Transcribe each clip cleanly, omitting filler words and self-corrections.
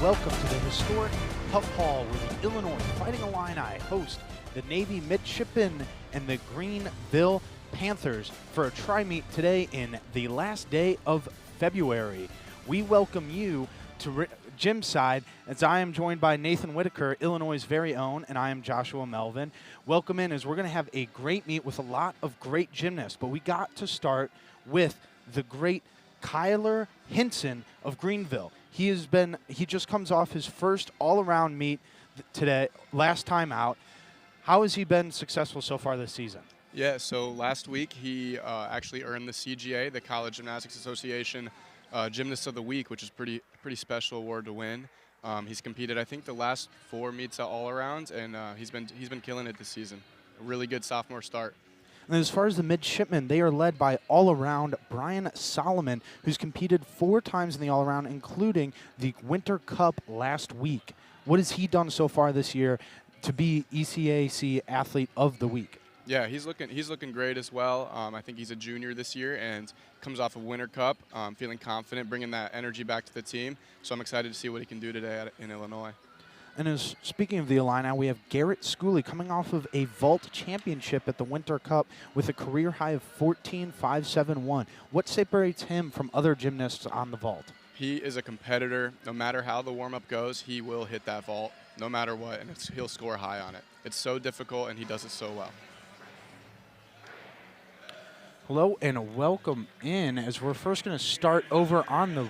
welcome to the historic Huff Hall where the Illinois Fighting Illini host the Navy Midshipmen and the Greenville Panthers for a tri-meet today in the last day of February. We welcome you to gym side as I am joined by Nathan Whitaker, Illinois' very own, and I am Joshua Melvin. Welcome in as we're going to have a great meet with a lot of great gymnasts, but we got to start with the great Kyler Hinson of Greenville. He just comes off his first all-around meet today, last time out. How has he been successful so far this season? Yeah, so last week he actually earned the CGA, the College Gymnastics Association Gymnast of the Week, which is pretty special award to win. He's competed, I think, the last 4 meets at all-around, and he's been killing it this season. A really good sophomore start. And as far as the midshipmen, they are led by all-around Brian Solomon, who's competed 4 times in the all-around, including the Winter Cup last week. What has he done so far this year to be ECAC Athlete of the Week? Yeah, he's looking great as well. I think he's a junior this year and comes off of Winter Cup, feeling confident, bringing that energy back to the team. So I'm excited to see what he can do today in Illinois. And speaking of the Illini, we have Garrett Schooley coming off of a vault championship at the Winter Cup with a career high of 14.571. What separates him from other gymnasts on the vault? He is a competitor. No matter how the warm-up goes, he will hit that vault no matter what, and he'll score high on it. It's so difficult, and he does it so well. Hello and welcome in as we're first going to start over on the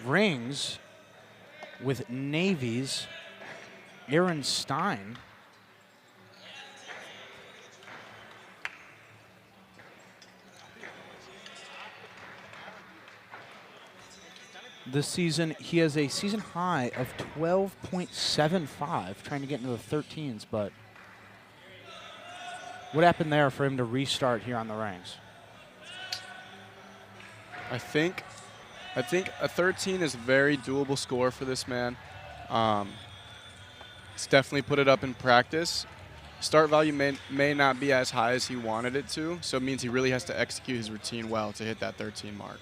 rings with Navy's Aaron Stein. This season, he has a season high of 12.75, trying to get into the 13s, but what happened there for him to restart here on the rings? I think a 13 is a very doable score for this man. He's definitely put it up in practice. Start value may not be as high as he wanted it to, so it means he really has to execute his routine well to hit that 13 mark.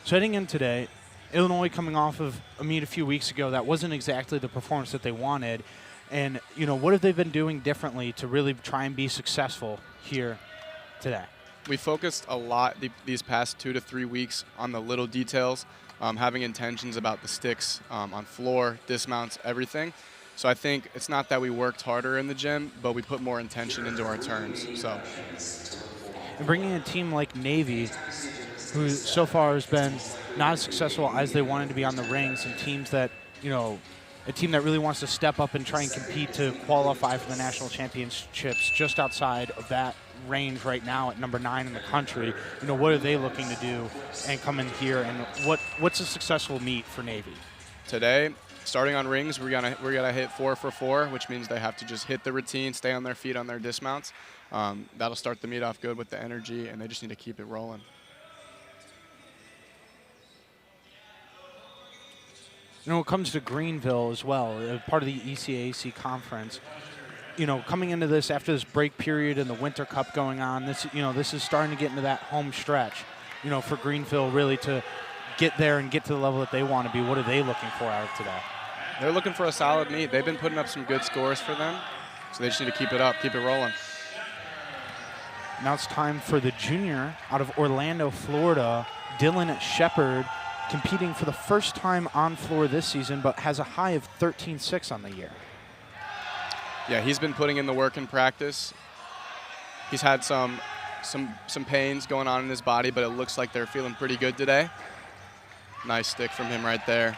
So heading in today, Illinois coming off of a meet a few weeks ago that wasn't exactly the performance that they wanted. And, what have they been doing differently to really try and be successful here today? We focused a lot these past 2 to 3 weeks on the little details, having intentions about the sticks on floor, dismounts, everything. So I think it's not that we worked harder in the gym, but we put more intention into our turns. So, and bringing a team like Navy, who so far has been not as successful as they wanted to be on the rings, and teams that, a team that really wants to step up and try and compete to qualify for the national championships just outside of that range right now at number 9 in the country. What are they looking to do and come in here, and what's a successful meet for Navy? Today, starting on rings, we're gonna hit 4 for 4, which means they have to just hit the routine, stay on their feet on their dismounts. That'll start the meet off good with the energy, and they just need to keep it rolling. When it comes to Greenville as well, part of the ECAC conference, coming into this after this break period and the Winter Cup going on, this is starting to get into that home stretch, for Greenville really to get there and get to the level that they want to be. What are they looking for out of today? They're looking for a solid meet. They've been putting up some good scores for them, so they just need to keep it up, keep it rolling. Now it's time for the junior out of Orlando, Florida, Dylan Shepard, competing for the first time on floor this season, but has a high of 13.6 on the year. Yeah, he's been putting in the work in practice. He's had some pains going on in his body, but it looks like they're feeling pretty good today. Nice stick from him right there.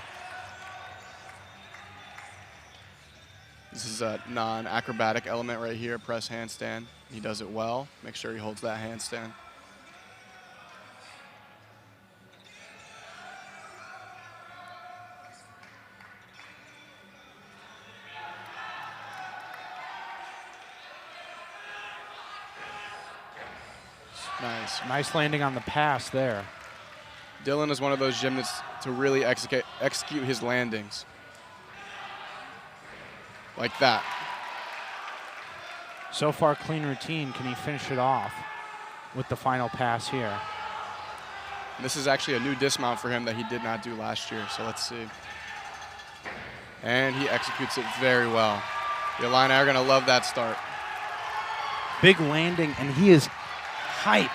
This is a non-acrobatic element right here, press handstand. He does it well. Make sure he holds that handstand. Nice landing on the pass there. Dylan is one of those gymnasts to really execute his landings. Like that. So far, clean routine. Can he finish it off with the final pass here? This is actually a new dismount for him that he did not do last year, so let's see. And he executes it very well. The Illini are going to love that start. Big landing, and he is hype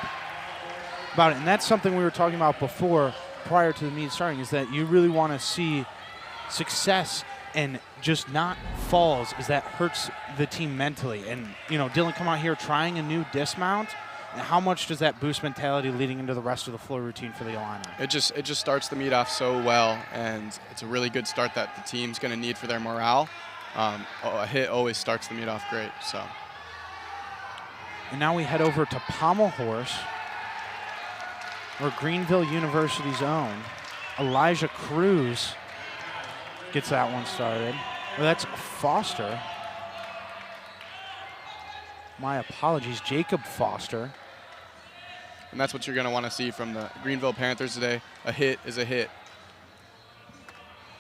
about it. And that's something we were talking about before, prior to the meet starting, is that you really want to see success and just not falls, as that hurts the team mentally. And, you know, Dylan come out here trying a new dismount. And how much does that boost mentality leading into the rest of the floor routine for the Illini? It just starts the meet off so well, and it's a really good start that the team's going to need for their morale. A hit always starts the meet off great. So. And now we head over to Pommel Horse, where Greenville University's own Elijah Cruz gets that one started. Well, that's Foster. My apologies, Jacob Foster. And that's what you're going to want to see from the Greenville Panthers today. A hit is a hit.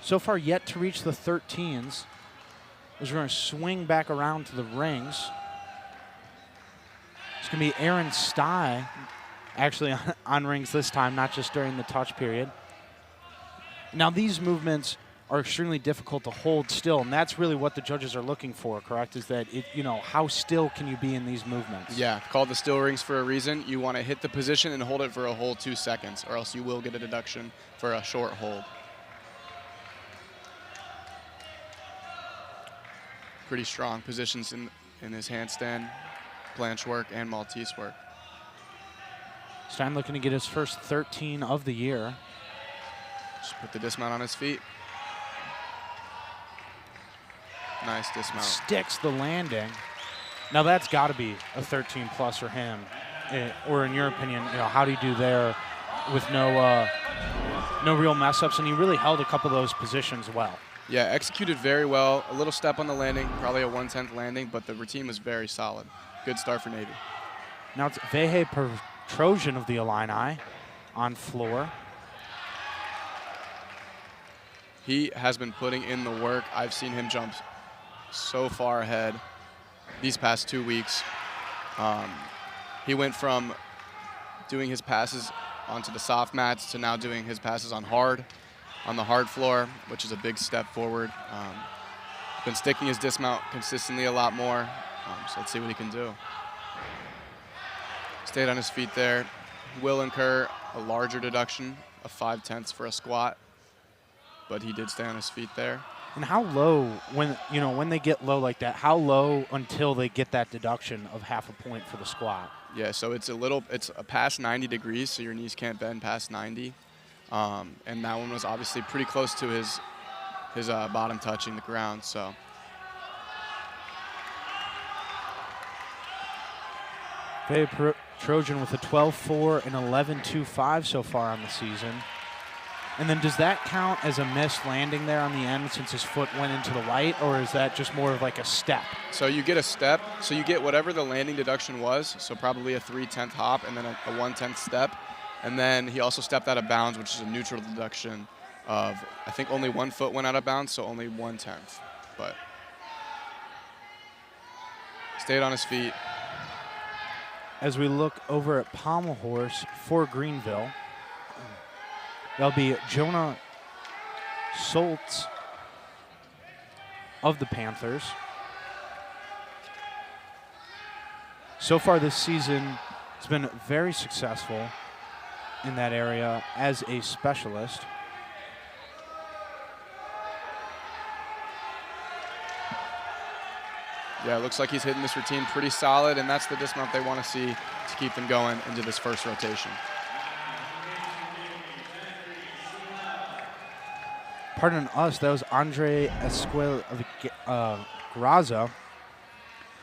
So far yet to reach the 13s. As we're going to swing back around to the rings. It's going to be Aaron Stye, actually on rings this time, not just during the touch period. Now these movements are extremely difficult to hold still, and that's really what the judges are looking for, correct? Is that, how still can you be in these movements? Yeah, called the still rings for a reason. You want to hit the position and hold it for a whole 2 seconds, or else you will get a deduction for a short hold. Pretty strong positions in his handstand, planche work, and Maltese work. Stein looking to get his first 13 of the year. Just put the dismount on his feet. Nice dismount. Sticks the landing. Now that's got to be a 13 plus for him. Or in your opinion, how do you do there with no real mess ups? And he really held a couple of those positions well. Yeah, executed very well. A little step on the landing, probably a 1/10 landing, but the routine was very solid. Good start for Navy. Now it's Veje Petrosian of the Illini on floor. He has been putting in the work. I've seen him jump so far ahead these past 2 weeks. He went from doing his passes onto the soft mats to now doing his passes on the hard floor, which is a big step forward. Been sticking his dismount consistently a lot more. So let's see what he can do. Stayed on his feet there. Will incur a larger deduction of 5/10 for a squat, but he did stay on his feet there. And how low, when they get low like that, how low until they get that deduction of half a point for the squat? Yeah, so it's a past 90 degrees, so your knees can't bend past 90. And that one was obviously pretty close to his bottom touching the ground, so. Veje Petrosian with a 12-4 and 11-2-5 so far on the season. And then does that count as a missed landing there on the end since his foot went into the white, or is that just more of like a step? So you get a step. So you get whatever the landing deduction was, so probably a 3/10 hop and then a 1/10 step. And then he also stepped out of bounds, which is a neutral deduction of, I think only 1 foot went out of bounds, so only 1/10. But stayed on his feet. As we look over at Pommel Horse for Greenville, that'll be Jonah Soltz of the Panthers. So far this season, it's been very successful in that area as a specialist. Yeah, it looks like he's hitting this routine pretty solid, and that's the dismount they want to see to keep them going into this first rotation. Pardon us, that was Andre Esquivel-Graza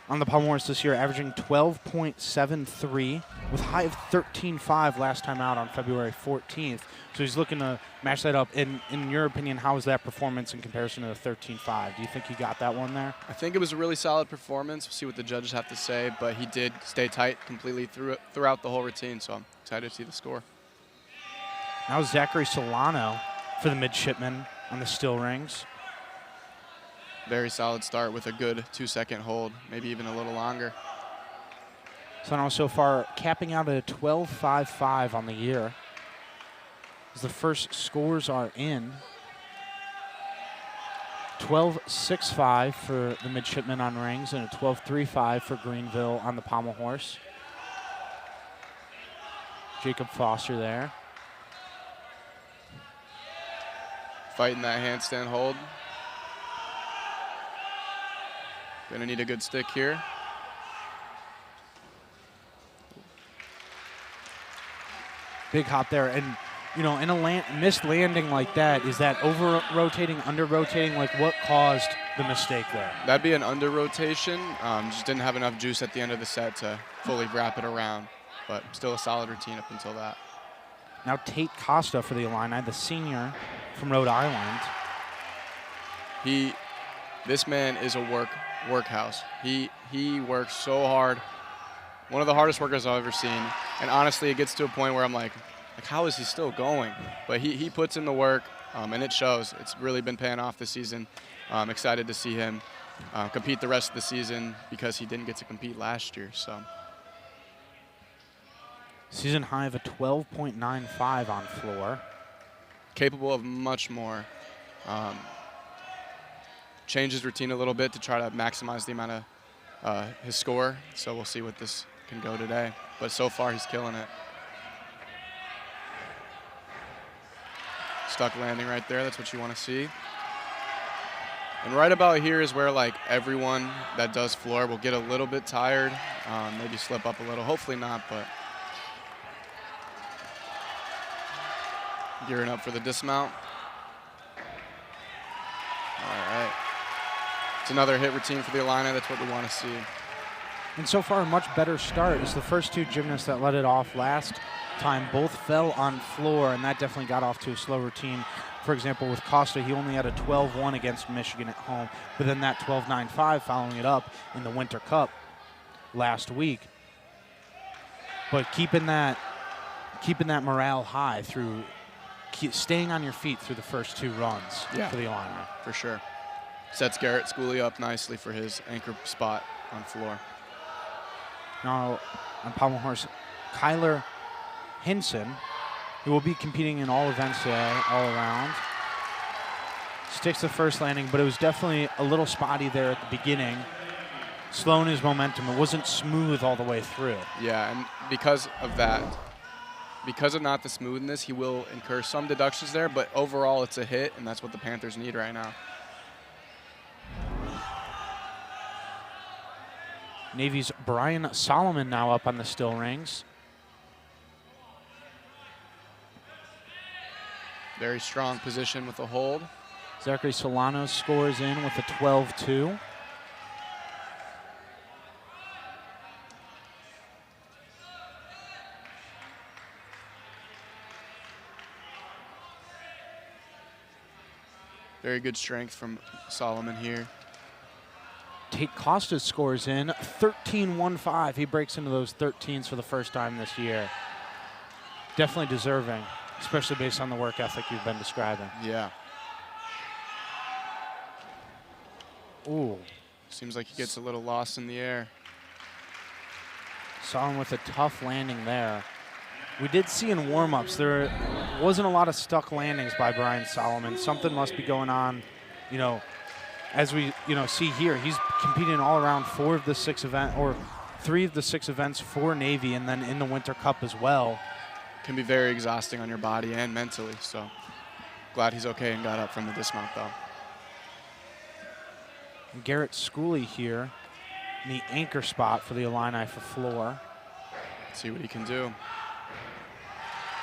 on the Pommel Horse this year, averaging 12.73 with a high of 13.5 last time out on February 14th. So he's looking to match that up. In your opinion, how was that performance in comparison to the 13.5? Do you think he got that one there? I think it was a really solid performance. We'll see what the judges have to say, but he did stay tight completely throughout the whole routine, so I'm excited to see the score. Now Zachary Solano for the midshipmen on the still rings. Very solid start with a good 2-second hold, maybe even a little longer. So now so far capping out at a 12.55 on the year. As the first scores are in. 12.65 for the midshipmen on rings and a 12.35 for Greenville on the pommel horse. Jacob Foster there. Fighting that handstand hold. Gonna need a good stick here. Big hop there. And, you know, in a missed landing like that, is that over-rotating, under-rotating? Like, what caused the mistake there? That'd be an under-rotation. Just didn't have enough juice at the end of the set to fully wrap it around. But still a solid routine up until that. Now Tate Costa for the Illini, the senior from Rhode Island. This man is a workhouse. He works so hard. One of the hardest workers I've ever seen. And honestly, it gets to a point where I'm like how is he still going? But he puts in the work, and it shows. It's really been paying off this season. I'm excited to see him compete the rest of the season because he didn't get to compete last year. So. Season high of a 12.95 on floor. Capable of much more. Changed his routine a little bit to try to maximize the amount of his score. So we'll see what this can go today. But so far, he's killing it. Stuck landing right there. That's what you want to see. And right about here is where like everyone that does floor will get a little bit tired, maybe slip up a little. Hopefully not, but gearing up for the dismount. All right. It's another hit routine for the Illini. That's what we want to see. And so far, a much better start as the first two gymnasts that led it off last time both fell on floor, and that definitely got off to a slow routine. For example, with Costa, he only had a 12-1 against Michigan at home, but then that 12.95 following it up in the Winter Cup last week. But keeping that morale high through staying on your feet through the first two runs for the Illini. For sure. Sets Garrett Schooley up nicely for his anchor spot on floor. Now, on pommel horse, Kyler Hinson, who will be competing in all events today, all around. Sticks the first landing, but it was definitely a little spotty there at the beginning. Slowing his momentum. It wasn't smooth all the way through. Yeah, and because of that, because of not the smoothness, he will incur some deductions there, but overall it's a hit, and that's what the Panthers need right now. Navy's Brian Solomon now up on the still rings. Very strong position with a hold. Zachary Solano scores in with a 12-2. Very good strength from Solomon here. Tate Costa scores in 13.15. He breaks into those 13s for the first time this year. Definitely deserving, especially based on the work ethic you've been describing. Yeah. Ooh. Seems like he gets a little lost in the air. Saw him with a tough landing there. We did see in warm-ups there wasn't a lot of stuck landings by Brian Solomon. Something must be going on, you know, as we see here. He's competing all around 3 of the 6 events for Navy, and then in the Winter Cup as well. Can be very exhausting on your body and mentally, so glad he's okay and got up from the dismount though. And Garrett Schooley here in the anchor spot for the Illini for floor. Let's see what he can do.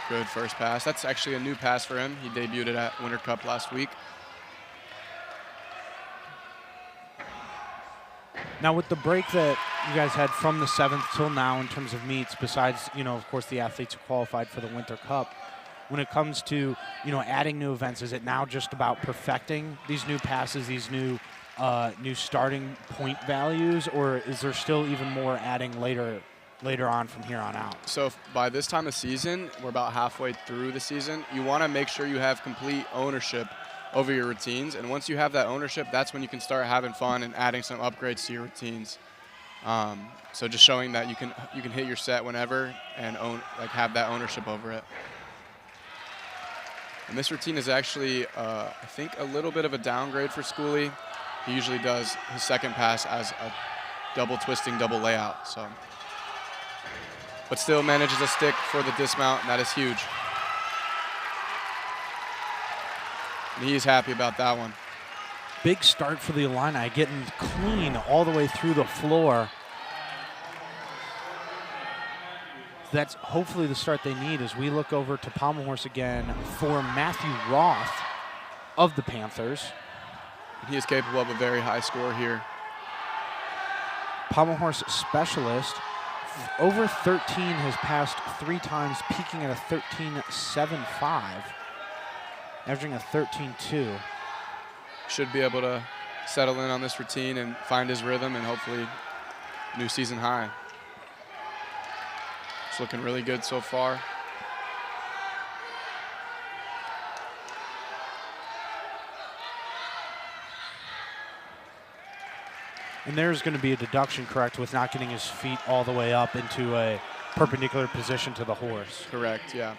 Good first pass. That's actually a new pass for him. He debuted it at Winter Cup last week. Now with the break that you guys had from the 7th till now in terms of meets, besides, of course, the athletes who qualified for the Winter Cup, when it comes to, adding new events, is it now just about perfecting these new passes, these new starting point values, or is there still even more adding later on from here on out? So by this time of season, we're about halfway through the season, you want to make sure you have complete ownership over your routines, and once you have that ownership, that's when you can start having fun and adding some upgrades to your routines. So just showing that you can hit your set whenever and have that ownership over it. And this routine is actually, I think, a little bit of a downgrade for Schooley. He usually does his second pass as a double twisting, double layout. So, but still manages a stick for the dismount, and that is huge. And he's happy about that one. Big start for the Illini, getting clean all the way through the floor. That's hopefully the start they need as we look over to pommel horse again for Matthew Roth of the Panthers. He is capable of a very high score here. Pommel horse specialist, over 13 has passed 3 times, peaking at a 13.75, averaging a 13.2. Should be able to settle in on this routine and find his rhythm and hopefully new season high. It's looking really good so far. And there's going to be a deduction, correct, with not getting his feet all the way up into a perpendicular position to the horse. Correct, yeah.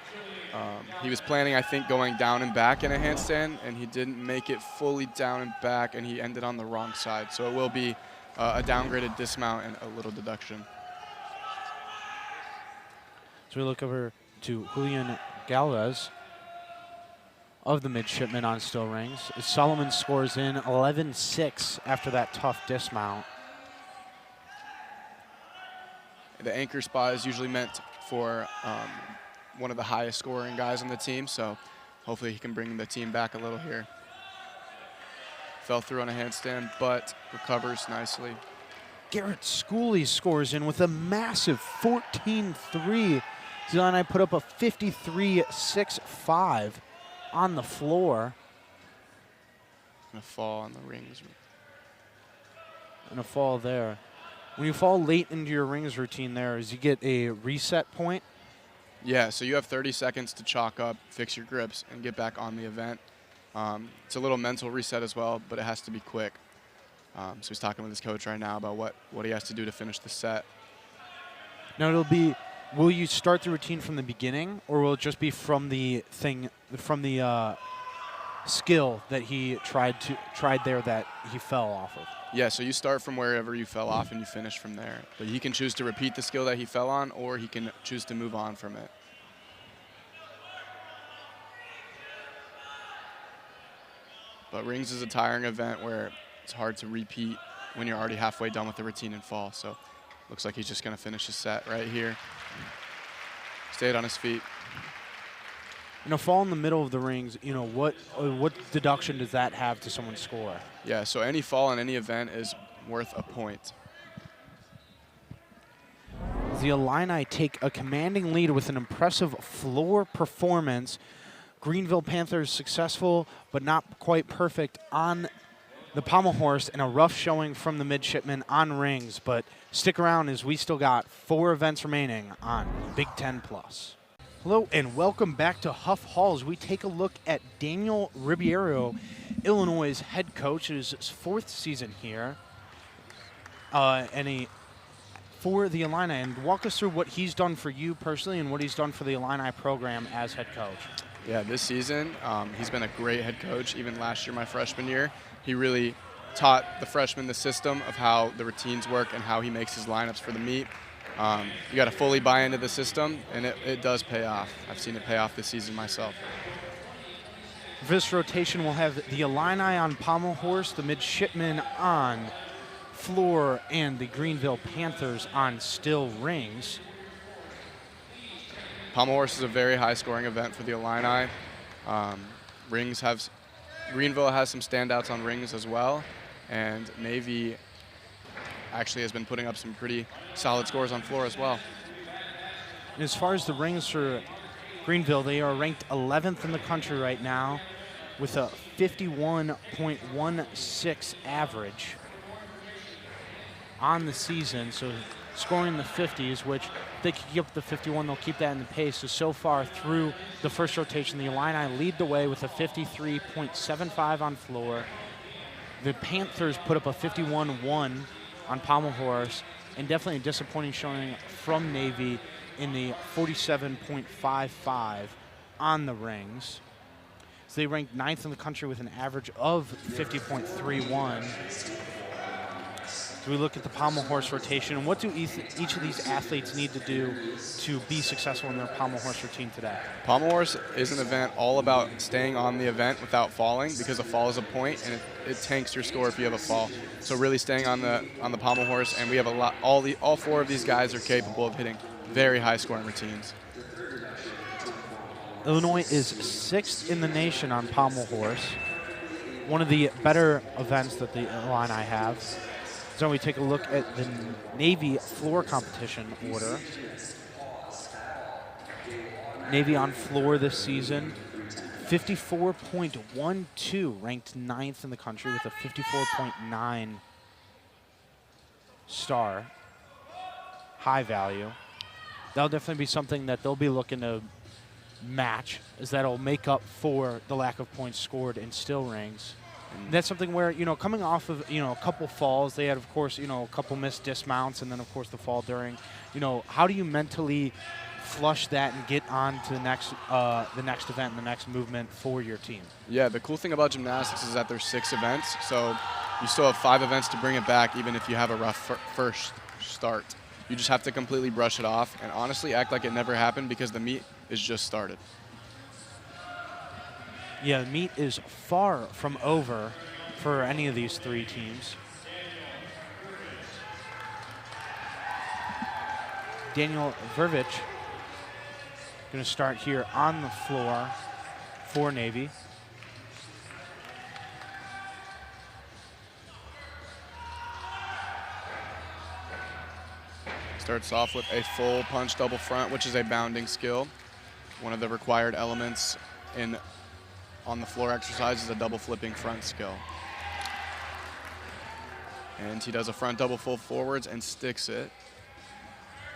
He was planning, I think, going down and back in a handstand, and he didn't make it fully down and back, and he ended on the wrong side. So it will be a downgraded dismount and a little deduction. So we look over to Julian Galvez of the midshipmen on still rings. Solomon scores in 11.6 after that tough dismount. The anchor spot is usually meant for one of the highest scoring guys on the team, so hopefully he can bring the team back a little here. Fell through on a handstand, but recovers nicely. Garrett Schooley scores in with a massive 14.3. Illini put up a 53.65 on the floor. Gonna fall on the rings. And a fall there. When you fall late into your rings routine there, is you get a reset point? Yeah, so you have 30 seconds to chalk up, fix your grips, and get back on the event. It's a little mental reset as well, but it has to be quick. So he's talking with his coach right now about what he has to do to finish the set. Now it'll be, will you start the routine from the beginning, or will it just be from the skill that he tried there that he fell off of? Yeah, so you start from wherever you fell off and you finish from there. But he can choose to repeat the skill that he fell on, or he can choose to move on from it. But rings is a tiring event where it's hard to repeat when you're already halfway done with the routine and fall. So looks like he's just going to finish his set right here. Stayed on his feet. And a fall in the middle of the rings, you know, what deduction does that have to someone's score? Yeah, so any fall in any event is worth a point. The Illini take a commanding lead with an impressive floor performance. Greenville Panthers successful, but not quite perfect on the pommel horse, and a rough showing from the midshipmen on rings. But stick around as we still got 4 events remaining on Big Ten Plus. Hello and welcome back to Huff Hall as we take a look at Daniel Ribeiro, Illinois' head coach. It is his 4th season here for the Illini, and walk us through what he's done for you personally and what he's done for the Illini program as head coach. Yeah, this season he's been a great head coach. Even last year, my freshman year, he really taught the freshmen the system of how the routines work and how he makes his lineups for the meet. You got to fully buy into the system, and it does pay off. I've seen it pay off this season myself. For this rotation, we'll have the Illini on pommel horse, the midshipmen on floor, and the Greenville Panthers on still rings. Pommel horse is a very high-scoring event for the Illini. Greenville has some standouts on rings as well, and Navy actually has been putting up some pretty solid scores on floor as well. And as far as the rings for Greenville, they are ranked 11th in the country right now with a 51.16 average on the season. So scoring the 50s, which if they keep up the 51, they'll keep that in the pace. So far through the first rotation, the Illini lead the way with a 53.75 on floor. The Panthers put up a 51.1 on pommel horse, and definitely a disappointing showing from Navy in the 47.55 on the rings. So they ranked 9th in the country with an average of 50.31. So we look at the pommel horse rotation, and what do each of these athletes need to do to be successful in their pommel horse routine today? Pommel horse is an event all about staying on the event without falling, because a fall is a point, and it tanks your score if you have a fall. So really staying on the pommel horse, and we have a lot. All 4 of these guys are capable of hitting very high scoring routines. Illinois is 6th in the nation on pommel horse. One of the better events that the Illini have. So we take a look at the Navy floor competition order. Navy on floor this season, 54.12, ranked 9th in the country with a 54.9 star, high value. That'll definitely be something that they'll be looking to match, as that'll make up for the lack of points scored in still rings. And that's something where, coming off of, a couple falls, they had, of course, a couple missed dismounts, and then, of course, the fall during. How do you mentally flush that and get on to the next event and the next movement for your team? Yeah, the cool thing about gymnastics is that there's 6 events, so you still have 5 events to bring it back, even if you have a rough first start. You just have to completely brush it off and honestly act like it never happened, because the meet is just started. Yeah, the meet is far from over for any of these 3 teams. Daniel Vervich going to start here on the floor for Navy. Starts off with a full punch double front, which is a bounding skill. One of the required elements on the floor exercise is a double flipping front skill. And he does a front double full forwards and sticks it.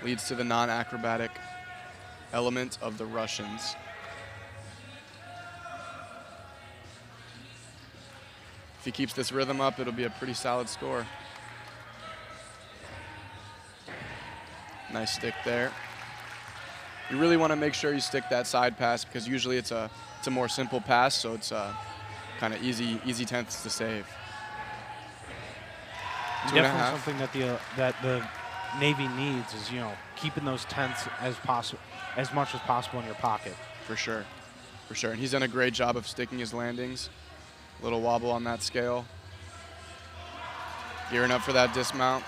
Leads to the non-acrobatic element of the Russians. If he keeps this rhythm up, it'll be a pretty solid score. Nice stick there. You really want to make sure you stick that side pass, because usually it's a more simple pass, so it's kind of easy tenths to save. Definitely something that the Navy needs is, keeping those tenths as much as possible in your pocket. For sure. And he's done a great job of sticking his landings. A little wobble on that scale. Gearing up for that dismount.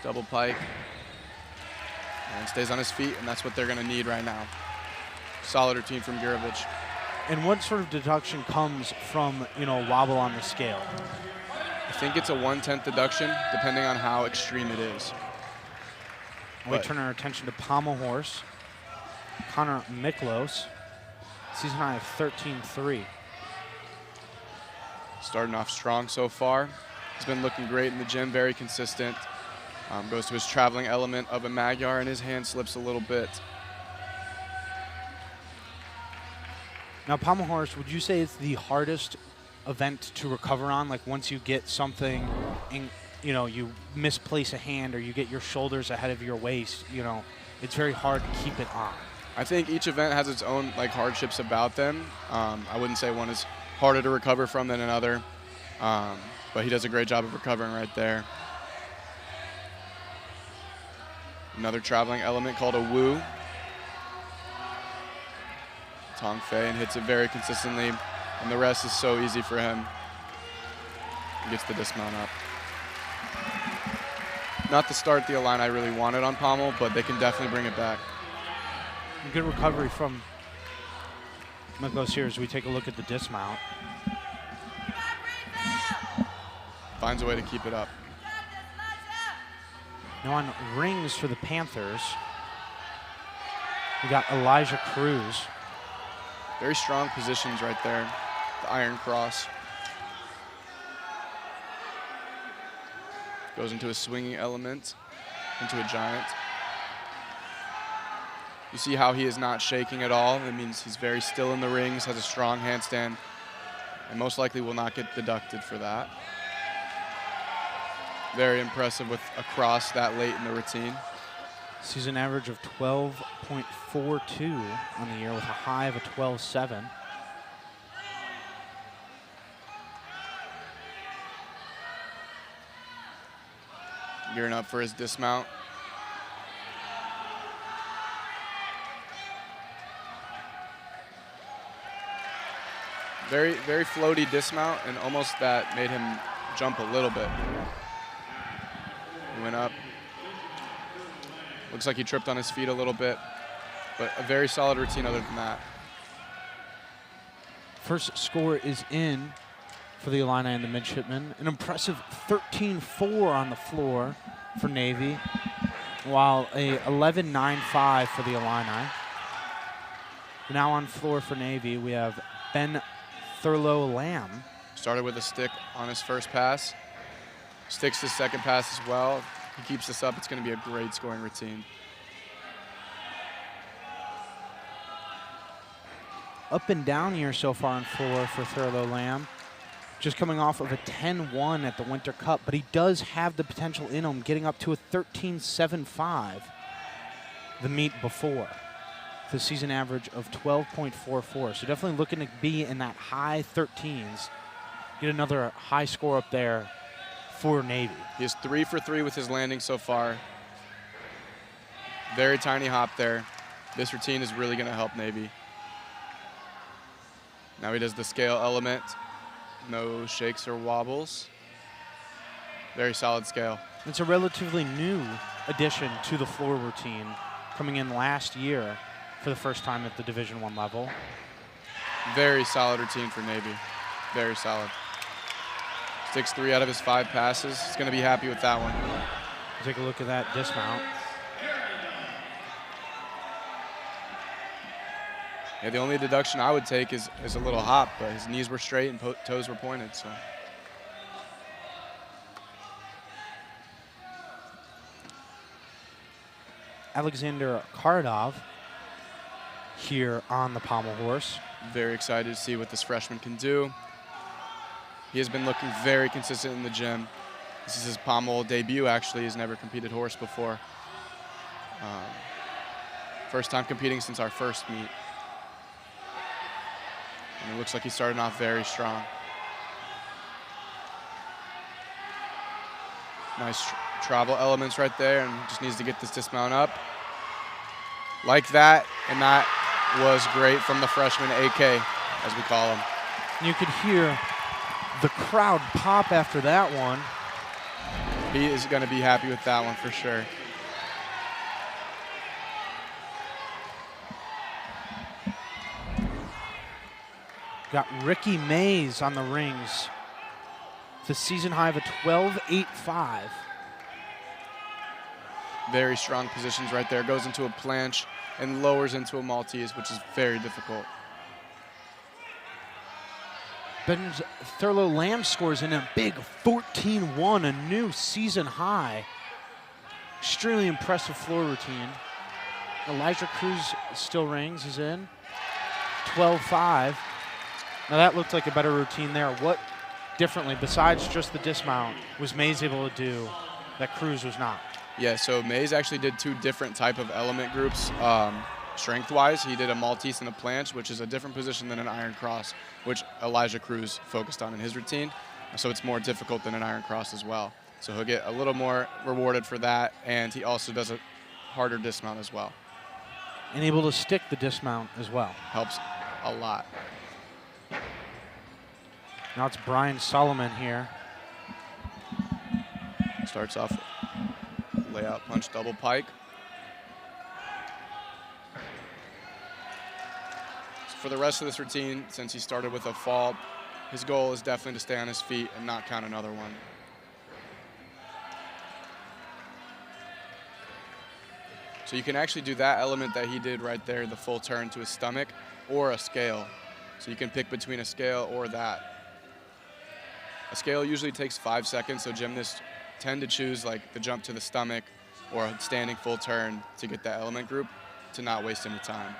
Double pike. And stays on his feet, and that's what they're going to need right now. Solid routine from Gurovich. And what sort of deduction comes from, wobble on the scale? I think it's a 1/10 deduction, depending on how extreme it is. We turn our attention to pommel horse. Connor Miklos, season high of 13.3. Starting off strong so far. He's been looking great in the gym, very consistent. Goes to his traveling element of a Magyar, and his hand slips a little bit. Now, pommel horse, would you say it's the hardest event to recover on? Like, once you get something, and, you misplace a hand, or you get your shoulders ahead of your waist, it's very hard to keep it on. I think each event has its own hardships about them. I wouldn't say one is harder to recover from than another, but he does a great job of recovering right there. Another traveling element called a woo. Tong Fei, and hits it very consistently, and the rest is so easy for him. He gets the dismount up. Not the start the Illini really wanted on pommel, but they can definitely bring it back. Good recovery from Miklos here as we take a look at the dismount. Finds a way to keep it up. Now on rings for the Panthers, we got Elijah Cruz. Very strong positions right there. The iron cross. Goes into a swinging element, into a giant. You see how he is not shaking at all. It means he's very still in the rings, has a strong handstand, and most likely will not get deducted for that. Very impressive with a cross that late in the routine. Season average of 12.42 on the year with a high of a 12.7. Gearing up for his dismount. Very, very floaty dismount, and almost that made him jump a little bit. He went up. Looks like he tripped on his feet a little bit, but a very solid routine other than that. First score is in for the Illini and the midshipmen. An impressive 13-4 on the floor for Navy, while a 11-9-5 for the Illini. Now on floor for Navy, we have Ben Thurlow Lamb. Started with a stick on his first pass. Sticks his second pass as well. If he keeps this up, it's going to be a great scoring routine. Up and down year so far on floor for Thurlow Lamb. Just coming off of a 10-1 at the Winter Cup, but he does have the potential in him, getting up to a 13.75 the meet before. The season average of 12.44. So definitely looking to be in that high 13s. Get another high score up there for Navy. He is 3 for 3 with his landing so far. Very tiny hop there. This routine is really going to help Navy. Now he does the scale element. No shakes or wobbles. Very solid scale. It's a relatively new addition to the floor routine, coming in last year for the first time at the Division I level. Very solid routine for Navy. Very solid. Sticks 3 out of his 5 passes. He's going to be happy with that one. Take a look at that dismount. Yeah, the only deduction I would take is a little hop, but his knees were straight and toes were pointed. So Alexander Karadov here on the pommel horse. Very excited to see what this freshman can do. He has been looking very consistent in the gym. This is his pommel debut, actually. He's never competed horse before. First time competing since our first meet. And it looks like he's starting off very strong. Nice travel elements right there, and just needs to get this dismount up. Like that, and that was great from the freshman AK, as we call him. You could hear the crowd pop after that one. He is going to be happy with that one for sure. Got Ricky Mays on the rings. The season high of a 12.85. Very strong positions right there. Goes into a planche and lowers into a Maltese, which is very difficult. Ben Thurlow Lamb scores in a big 14-1, a new season high. Extremely impressive floor routine. Elijah Cruz still rings, is in. 12.5. Now that looked like a better routine there. What differently, besides just the dismount, was Mays able to do that Cruz was not? Yeah, so Mays actually did 2 different type of element groups. Strength-wise, he did a Maltese and a planche, which is a different position than an iron cross, which Elijah Cruz focused on in his routine. So it's more difficult than an iron cross as well. So he'll get a little more rewarded for that, and he also does a harder dismount as well. And able to stick the dismount as well. Helps a lot. Now it's Brian Solomon here. Starts off layout punch double pike. So for the rest of this routine, since he started with a fall, his goal is definitely to stay on his feet and not count another one. So you can actually do that element that he did right there, the full turn to his stomach, or a scale. So you can pick between a scale or that. A scale usually takes 5 seconds, so gymnasts tend to choose like the jump to the stomach or a standing full turn to get that element group to not waste any time.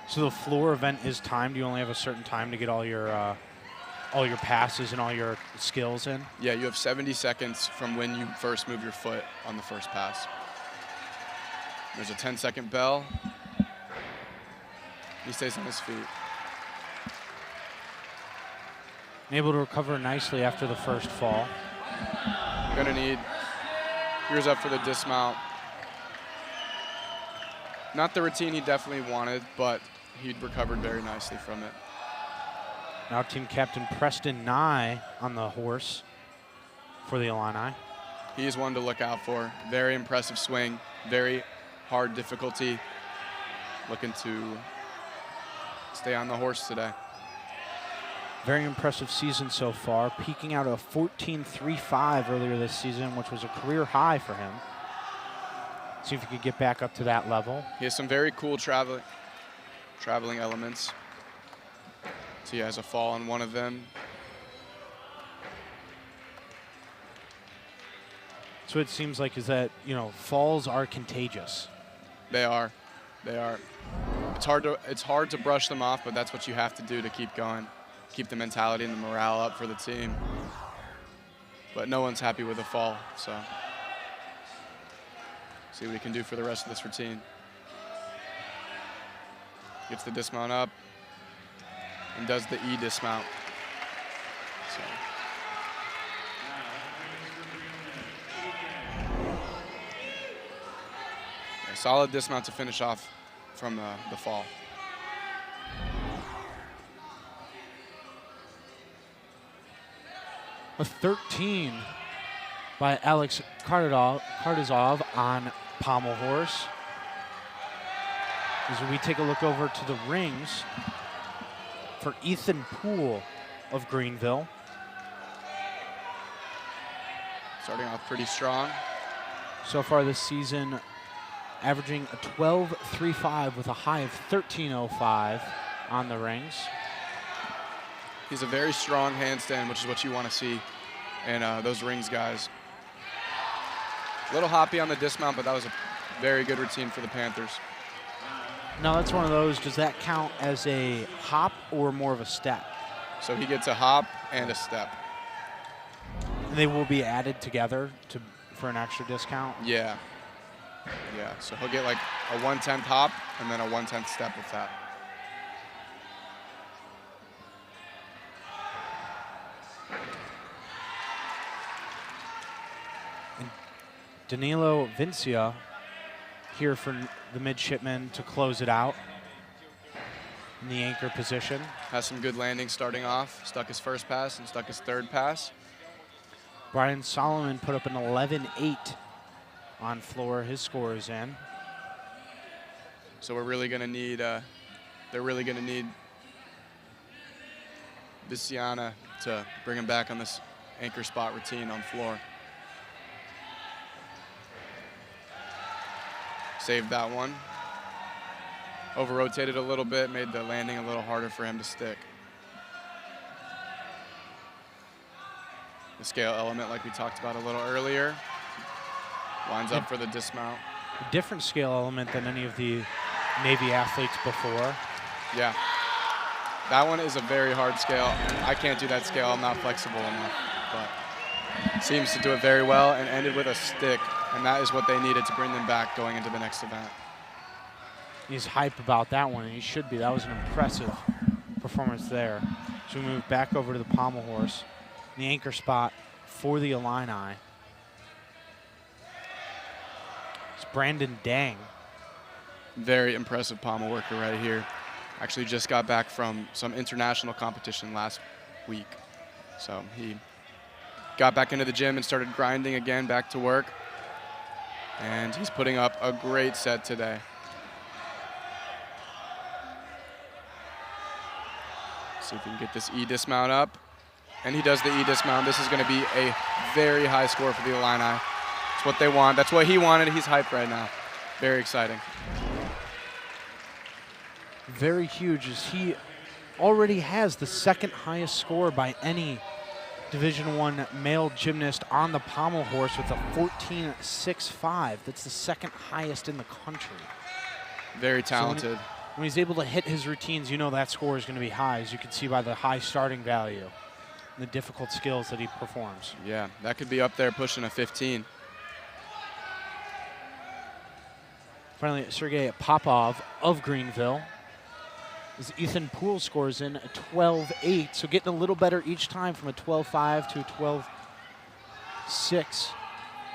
So the floor event is timed. You only have a certain time to get all your all your passes and all your skills in? Yeah, you have 70 seconds from when you first move your foot on the first pass. There's a 10-second bell. He stays on his feet. Able to recover nicely after the first fall. Gonna need, gears up for the dismount. Not the routine he definitely wanted, but he'd recovered very nicely from it. Now team captain Preston Nye on the horse for the Illini. He is one to look out for. Very impressive swing, very hard difficulty. Looking to stay on the horse today. Very impressive season so far, peaking out a 14.35 earlier this season, which was a career high for him. See if he could get back up to that level. He has some very cool traveling elements. So he has a fall on one of them. So it seems like is that, you know, falls are contagious. They are. They are. It's hard to brush them off, but that's what you have to do to keep going. Keep the mentality and the morale up for the team. But no one's happy with a fall, so see what he can do for the rest of this routine. Gets the dismount up and does the E dismount. So. Yeah, solid dismount to finish off from the fall. A 13 by Alex Kardazov on pommel horse. As we take a look over to the rings for Ethan Poole of Greenville. Starting off pretty strong. So far this season, averaging a 12.35 with a high of 13.05 on the rings. He's a very strong handstand, which is what you want to see in those rings guys. A little hoppy on the dismount, but that was a very good routine for the Panthers. Now that's one of those, does that count as a hop or more of a step? So he gets a hop and a step. And they will be added together for an extra discount? Yeah. Yeah, so he'll get like a 1/10 hop and then a 1/10 step with that. Danilo Vincia here for the midshipman to close it out in the anchor position. Has some good landings starting off. Stuck his first pass and stuck his third pass. Brian Solomon put up an 11.8 on floor. His score is in. So we're really going to need, they're really going to need Viciana to bring him back on this anchor spot routine on floor. Saved that one. Over-rotated a little bit, made the landing a little harder for him to stick. The scale element, like we talked about a little earlier, lines up for the dismount. A different scale element than any of the Navy athletes before. Yeah. That one is a very hard scale. I can't do that scale. I'm not flexible enough. But seems to do it very well and ended with a stick. And that is what they needed to bring them back going into the next event. He's hype about that one, and he should be. That was an impressive performance there. So we move back over to the pommel horse, the anchor spot for the Illini. It's Brandon Dang. Very impressive pommel worker right here. Actually just got back from some international competition last week. So he got back into the gym and started grinding again, back to work. And he's putting up a great set today. See if we can get this E dismount up. And he does the E dismount. This is going to be a very high score for the Illini. That's what they want. That's what he wanted. He's hyped right now. Very exciting. Very huge, as he already has the second highest score by any Division I male gymnast on the pommel horse with a 14.65. That's the second highest in the country. Very talented. So when he's able to hit his routines, you know that score is going to be high, as you can see by the high starting value. the difficult skills that he performs. Yeah, that could be up there pushing a 15. Finally, Sergei Popov of Greenville. As Ethan Poole scores in a 12-8, so getting a little better each time from a 12-5 to a 12-6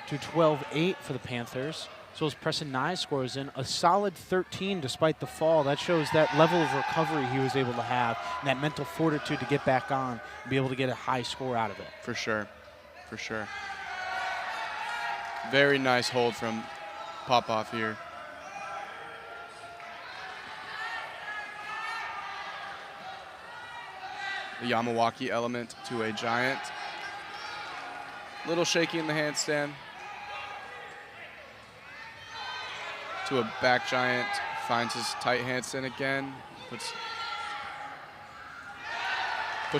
to 12-8 for the Panthers. So as Preston Nye scores in a solid 13 despite the fall. That shows that level of recovery he was able to have and that mental fortitude to get back on and be able to get a high score out of it. For sure, for sure. Very nice hold from Popov here. The Yamawaki element to a giant. Little shaky in the handstand. To a back giant, finds his tight handstand again, puts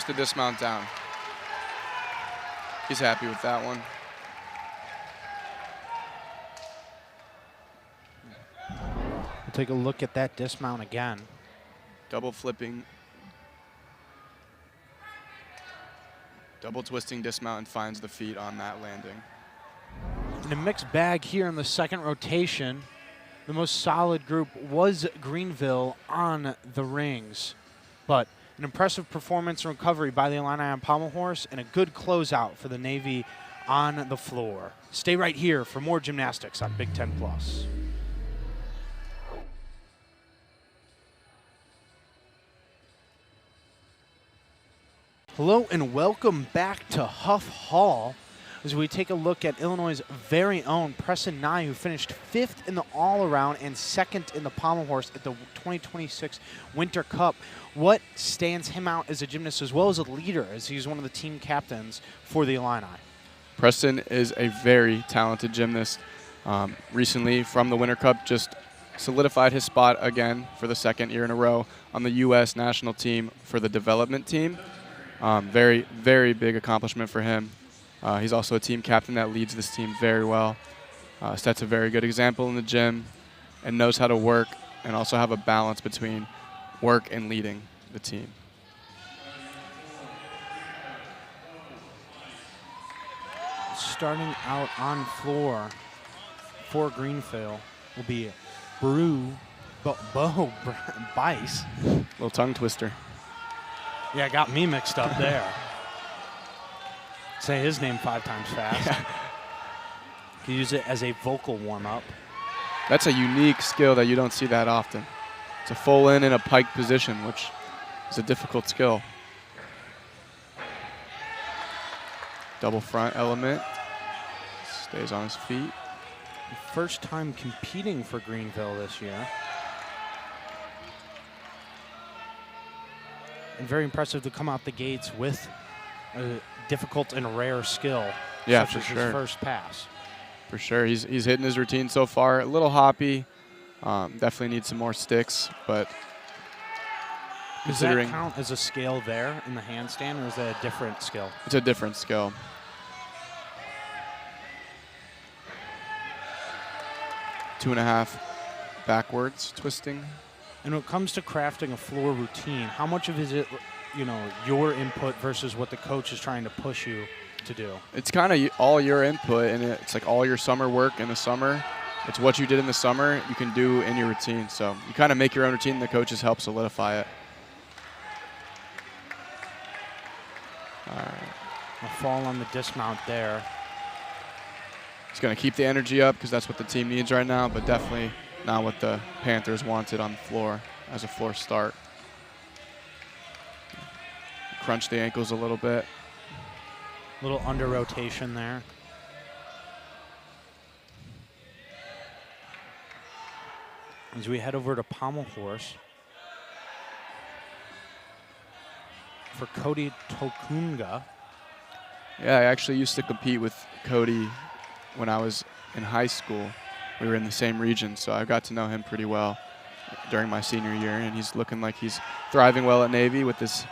the dismount down. He's happy with that one. We'll take a look at that dismount again. Double flipping. Double twisting dismount and finds the feet on that landing. In a mixed bag here in the second rotation. The most solid group was Greenville on the rings, but an impressive performance and recovery by the Illini on pommel horse and a good closeout for the Navy on the floor. Stay right here for more gymnastics on Big Ten Plus. Hello and welcome back to Huff Hall as we take a look at Illinois' very own Preston Nye, who finished 5th in the all-around and 2nd in the pommel horse at the 2026 Winter Cup. What stands him out as a gymnast as well as a leader, as he's one of the team captains for the Illini? Preston is a very talented gymnast. Recently, from the Winter Cup, just solidified his spot again for the 2nd year in a row on the U.S. national team for the development team. Very, very big accomplishment for him. He's also a team captain that leads this team very well. Sets a very good example in the gym and knows how to work and also have a balance between work and leading the team. Starting out on floor for Greenville will be Bo Bice. Little tongue twister. Yeah, got me mixed up there. Say his name 5 times fast. Yeah. You can use it as a vocal warm-up. That's a unique skill that you don't see that often. It's a full in a pike position, which is a difficult skill. Double front element. Stays on his feet. First time competing for Greenville this year. And very impressive to come out the gates with a difficult and rare skill, yeah, such as sure. his first pass. For sure, he's hitting his routine so far. A little hoppy, definitely needs some more sticks, but does that count as a scale there in the handstand, or is that a different skill? It's a different skill. Two and a half backwards twisting. And when it comes to crafting a floor routine, how much of it is it, your input versus what the coach is trying to push you to do? It's kind of all your input, and it's like all your summer work in the summer. It's what you did in the summer you can do in your routine. So you kind of make your own routine, and the coaches help solidify it. All right. A fall on the dismount there. He's going to keep the energy up because that's what the team needs right now, but definitely not what the Panthers wanted on the floor as a floor start. Crunch the ankles a little bit. Little under rotation there. As we head over to pommel horse for Cody Tokunga. Yeah, I actually used to compete with Cody when I was in high school. We were in the same region, so I got to know him pretty well during my senior year, and he's looking like he's thriving well at Navy with this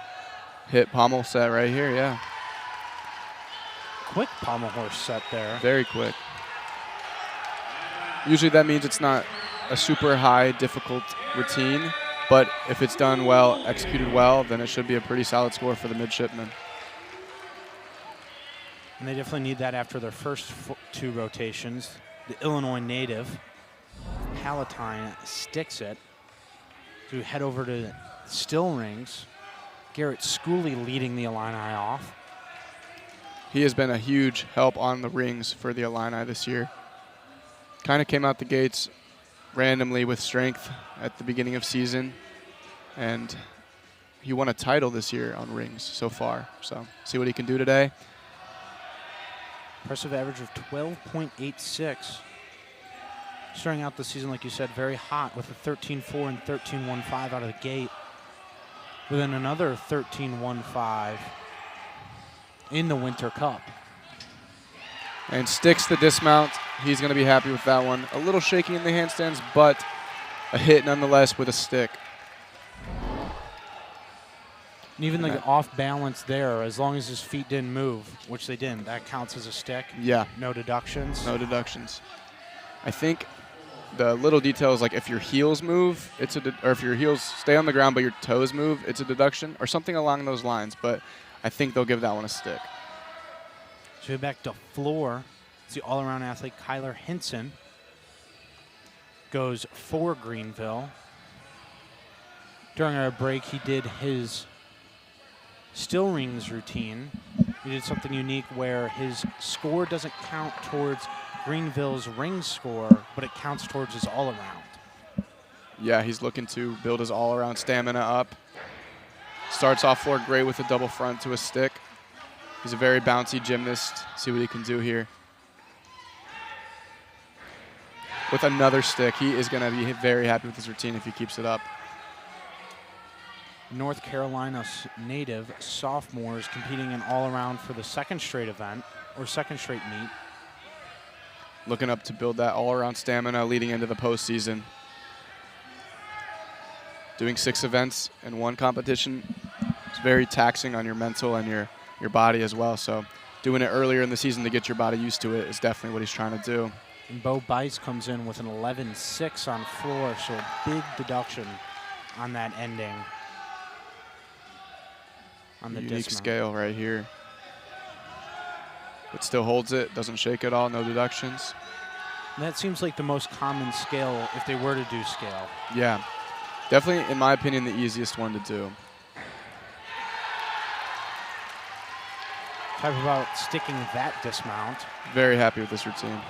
hip pommel set right here, yeah. Quick pommel horse set there. Very quick. Usually that means it's not a super high, difficult routine, but if it's done well, executed well, then it should be a pretty solid score for the midshipmen. And they definitely need that after their first 2 rotations. The Illinois native, Palatine, sticks it. To head over to still rings. Garrett Schooley leading the Illini off. He has been a huge help on the rings for the Illini this year. Kind of came out the gates randomly with strength at the beginning of season, and he won a title this year on rings so far. So see what he can do today. Impressive average of 12.86. Starting out the season, like you said, very hot with a 13.4 and 13.15 out of the gate. Within another 13.15 in the Winter Cup. And sticks the dismount. He's going to be happy with that one. A little shaky in the handstands, but a hit nonetheless with a stick. And even the off balance there, as long as his feet didn't move, which they didn't, that counts as a stick. Yeah. No deductions. No deductions. I think the little details, like if your heels move, or if your heels stay on the ground but your toes move, it's a deduction, or something along those lines. But I think they'll give that one a stick. So we're back to floor. It's the all-around athlete Kyler Hinson. Goes for Greenville. During our break, he did his still rings routine. He did something unique where his score doesn't count towards Greenville's ring score, but it counts towards his all-around. Yeah, he's looking to build his all-around stamina up. Starts off floor great with a double front to a stick. He's a very bouncy gymnast. See what he can do here. With another stick, he is going to be very happy with his routine if he keeps it up. North Carolina native sophomores competing in all-around for the second straight event, or second straight meet. Looking up to build that all-around stamina leading into the postseason. Doing 6 events in one competition is very taxing on your mental and your body as well. So doing it earlier in the season to get your body used to it is definitely what he's trying to do. And Bo Bice comes in with an 11.6 on floor, so a big deduction on that ending. On the unique dismount. Scale right here. It still holds it, doesn't shake at all, no deductions. And that seems like the most common scale if they were to do scale. Yeah, definitely, in my opinion, the easiest one to do. Talk about sticking that dismount. Very happy with this routine.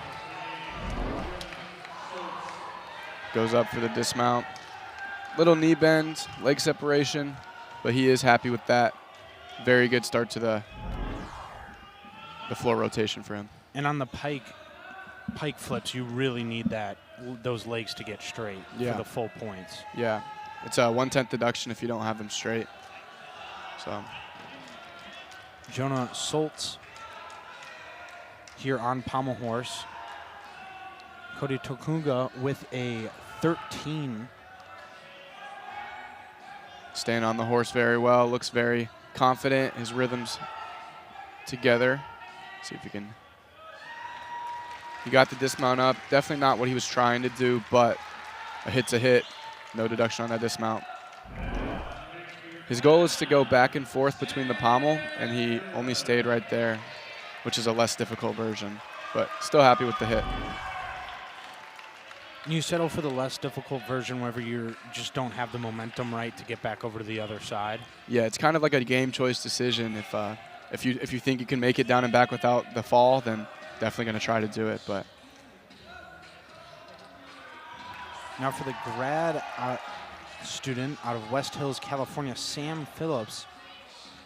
Goes up for the dismount. Little knee bend, leg separation, but he is happy with that. Very good start to the floor rotation for him. And on the pike flips, you really need those legs to get straight for the full points. Yeah, it's a 1/10 deduction if you don't have them straight. So. Jonah Soltz here on pommel horse. Cody Tokunga with a 13. Staying on the horse very well, looks very confident, his rhythms together. See if he can. He got the dismount up. Definitely not what he was trying to do, but a hit's a hit. No deduction on that dismount. His goal is to go back and forth between the pommel, and he only stayed right there, which is a less difficult version, but still happy with the hit. You settle for the less difficult version whenever you just don't have the momentum right to get back over to the other side. Yeah, it's kind of like a game choice decision. If you think you can make it down and back without the fall, then definitely going to try to do it. But now for the grad student out of West Hills, California, Sam Phillips,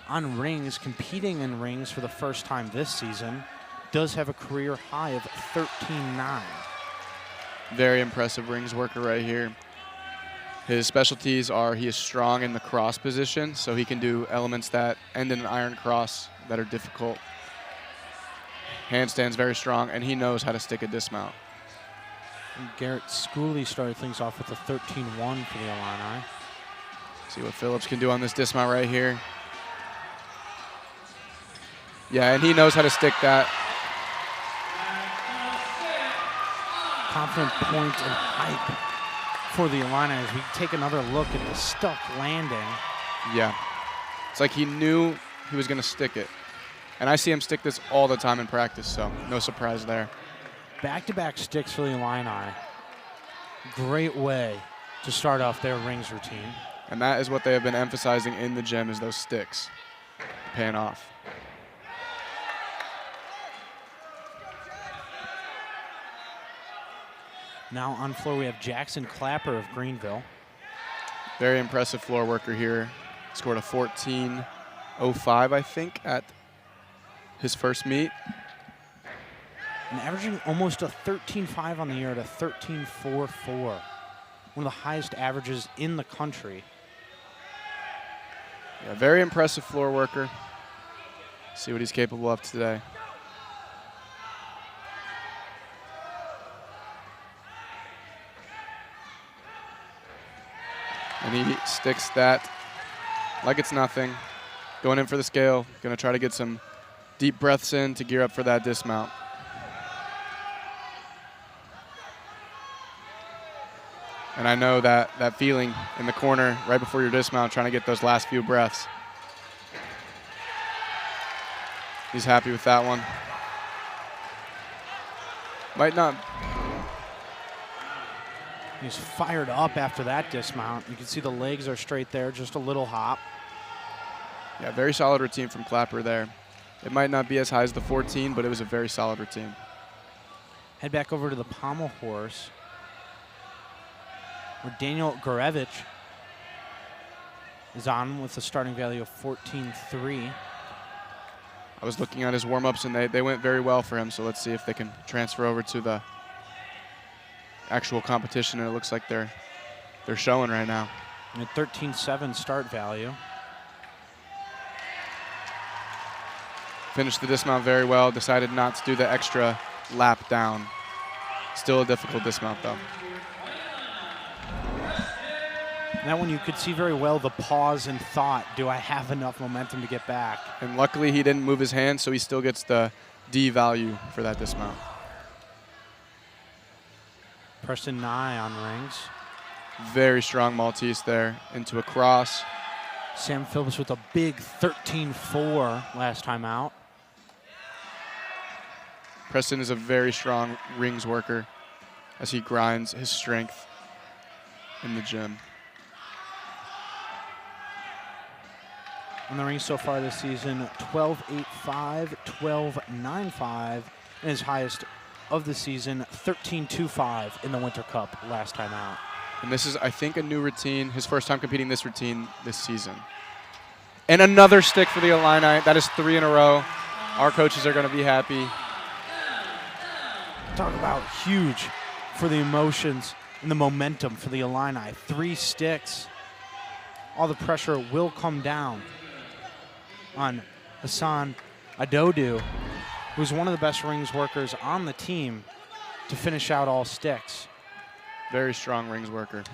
on rings, competing in rings for the first time this season, does have a career high of 13.9. Very impressive rings worker right here. His specialties are he is strong in the cross position, so he can do elements that end in an iron cross that are difficult. Handstands very strong, and he knows how to stick a dismount. And Garrett Schooley started things off with a 13.1 for the Illini. See what Phillips can do on this dismount right here. Yeah, and he knows how to stick that. Confident point and hype for the Illini as we take another look at the stuck landing. Yeah. It's like he knew he was going to stick it. And I see him stick this all the time in practice, so no surprise there. Back-to-back sticks for the Illini. Great way to start off their rings routine. And that is what they have been emphasizing in the gym, is those sticks paying off. Now on floor we have Jackson Clapper of Greenville. Very impressive floor worker here. Scored a 14.05, I think, at his first meet. And averaging almost a 13.5 on the year at a 13.44. One of the highest averages in the country. Yeah, very impressive floor worker. See what he's capable of today. And he sticks that like it's nothing. Going in for the scale. Going to try to get some deep breaths in to gear up for that dismount. And I know that feeling in the corner right before your dismount, trying to get those last few breaths. He's happy with that one. Might not. He's fired up after that dismount. You can see the legs are straight there, just a little hop. Yeah, very solid routine from Clapper there. It might not be as high as the 14, but it was a very solid routine. Head back over to the pommel horse, where Daniel Gorevich is on with a starting value of 14.3. I was looking at his warm-ups, and they went very well for him, so let's see if they can transfer over to the actual competition, and it looks like they're showing right now. And a 13.7 start value. Finished the dismount very well, decided not to do the extra lap down. Still a difficult dismount, though. That one you could see very well the pause and thought, do I have enough momentum to get back? And luckily he didn't move his hand, so he still gets the D value for that dismount. Preston Nye on rings. Very strong Maltese there into a cross. Sam Phillips with a big 13.4 last time out. Preston is a very strong rings worker as he grinds his strength in the gym. On the rings so far this season, 12.85, 12.95, and his highest of the season, 13.25 in the Winter Cup last time out. And this is, I think, a new routine, his first time competing this routine this season. And another stick for the Illini. That is 3 in a row. Our coaches are going to be happy. Talk about huge for the emotions and the momentum for the Illini. 3 sticks. All the pressure will come down on Hassan Adodu, who's one of the best rings workers on the team, to finish out all sticks. Very strong rings worker.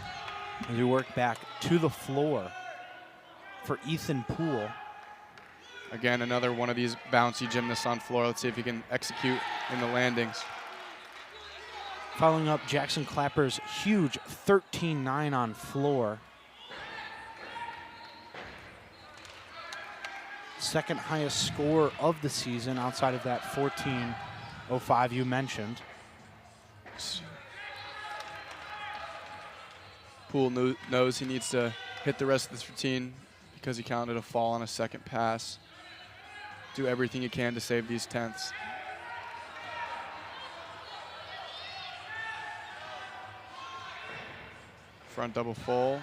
As we work back to the floor for Ethan Poole. Again, another one of these bouncy gymnasts on floor. Let's see if he can execute in the landings. Following up Jackson Clapper's huge 13.9 on floor. Second highest score of the season outside of that 14.05 you mentioned. Poole knows he needs to hit the rest of this routine because he counted a fall on a second pass. Do everything he can to save these tenths. Front double full,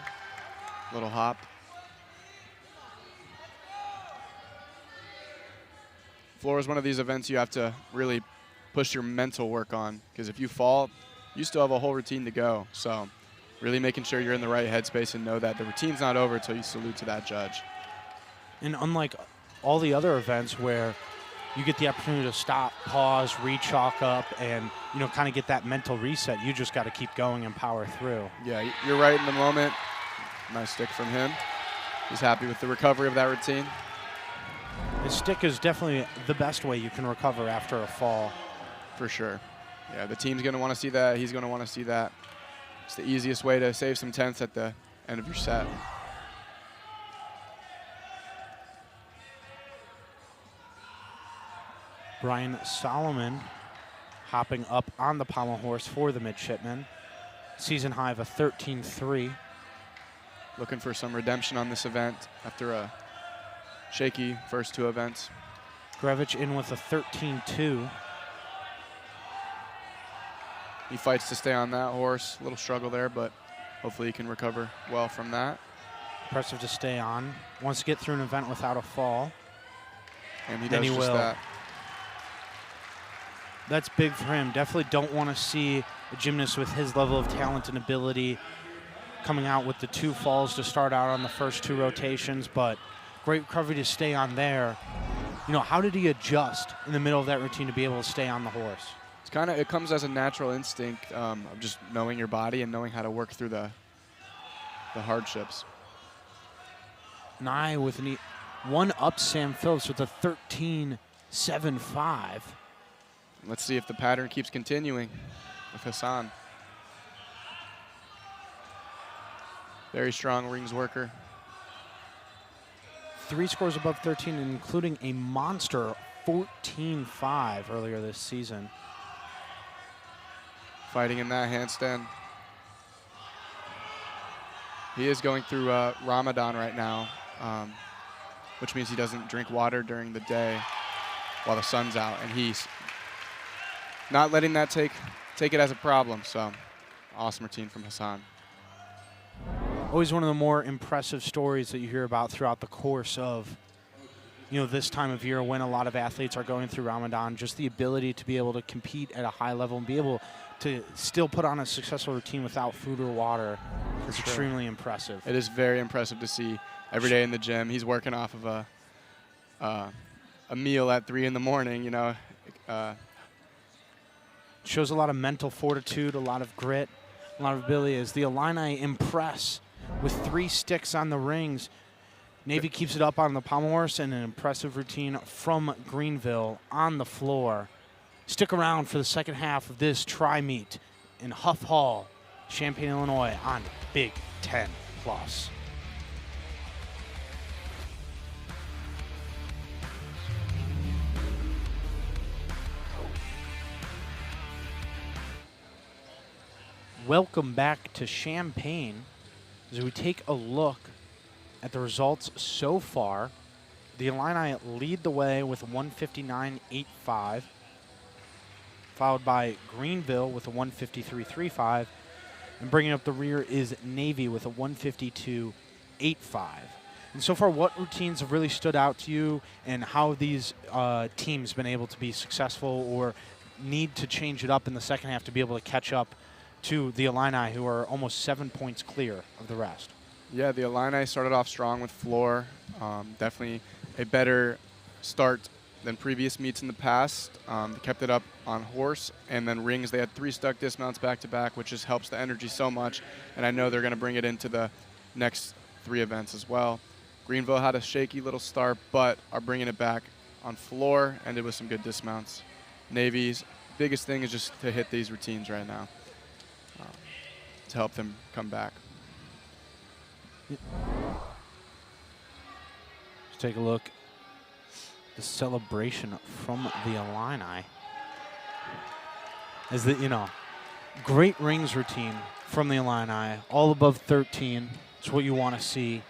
little hop. Floor is one of these events you have to really push your mental work on, because if you fall, you still have a whole routine to go. So really making sure you're in the right headspace and know that the routine's not over until you salute to that judge. And unlike all the other events where you get the opportunity to stop, pause, re-chalk up, and kind of get that mental reset, you just got to keep going and power through. Yeah, you're right in the moment. Nice stick from him. He's happy with the recovery of that routine. The stick is definitely the best way you can recover after a fall. For sure. Yeah, the team's going to want to see that. He's going to want to see that. It's the easiest way to save some tenths at the end of your set. Brian Solomon hopping up on the pommel horse for the midshipmen. Season high of a 13.3. Looking for some redemption on this event after a shaky first 2 events. Grevich in with a 13.2. He fights to stay on that horse. A little struggle there, but hopefully he can recover well from that. Impressive to stay on. Wants to get through an event without a fall. And he does just that. That's big for him. Definitely don't want to see a gymnast with his level of talent and ability coming out with the 2 falls to start out on the first 2 rotations, but great recovery to stay on there. You know, how did he adjust in the middle of that routine to be able to stay on the horse? It comes as a natural instinct of just knowing your body and knowing how to work through the hardships. Nye with one up Sam Phillips with a 13.75. Let's see if the pattern keeps continuing with Hassan. Very strong rings worker. 3 scores above 13, including a monster 14.5 earlier this season. Fighting in that handstand. He is going through Ramadan right now, which means he doesn't drink water during the day while the sun's out, and he's not letting that take it as a problem. So, awesome routine from Hassan. Always one of the more impressive stories that you hear about throughout the course of, you know, this time of year when a lot of athletes are going through Ramadan. Just the ability to be able to compete at a high level and be able to still put on a successful routine without food or water is extremely impressive. It is very impressive to see every day in the gym. He's working off of a meal at 3 in the morning, you know. Shows a lot of mental fortitude, a lot of grit, a lot of ability as the Illini impress with 3 sticks on the rings. Navy keeps it up on the pommel horse and an impressive routine from Greenville on the floor. Stick around for the second half of this tri-meet in Huff Hall, Champaign, Illinois on Big Ten Plus. Welcome back to Champaign as we take a look at the results so far. The Illini lead the way with 159.85, followed by Greenville with a 153.35, and bringing up the rear is Navy with a 152.85. And so far, what routines have really stood out to you, and how these teams been able to be successful or need to change it up in the second half to be able to catch up to the Illini, who are almost 7 points clear of the rest? Yeah, the Illini started off strong with floor. Definitely a better start than previous meets in the past. They kept it up on horse, and then rings. They had 3 stuck dismounts back-to-back, which just helps the energy so much. And I know they're going to bring it into the next 3 events as well. Greenville had a shaky little start, but are bringing it back on floor, ended with some good dismounts. Navy's biggest thing is just to hit these routines right now to help them come back. Let's take a look at the celebration from the Illini. As the, great rings routine from the Illini, all above 13. It's what you want to see.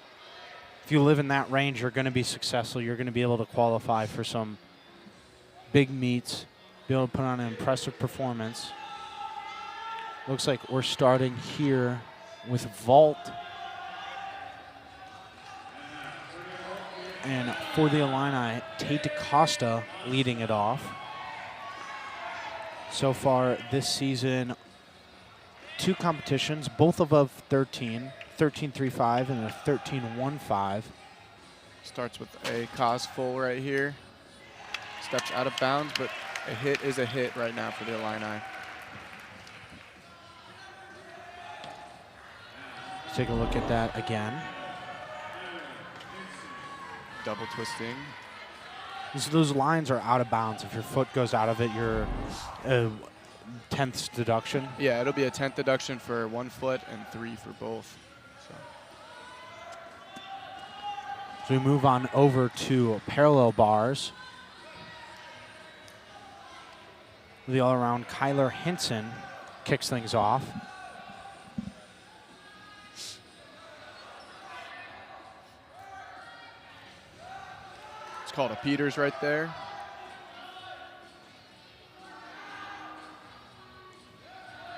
If you live in that range, you're going to be successful. You're going to be able to qualify for some big meets, be able to put on an impressive performance. Looks like we're starting here with vault. And for the Illini, Tate DaCosta leading it off. So far this season, 2 competitions, both above 13, 13.35 and a 13.15. Starts with a cos full right here. Steps out of bounds, but a hit is a hit right now for the Illini. Let's take a look at that again. Double twisting. Those lines are out of bounds. If your foot goes out of it, you're 10th deduction. Yeah, it'll be a 10th deduction for 1 foot and 3 for both. So we move on over to parallel bars. The all-around Kyler Hinson kicks things off. It's called a Peters right there.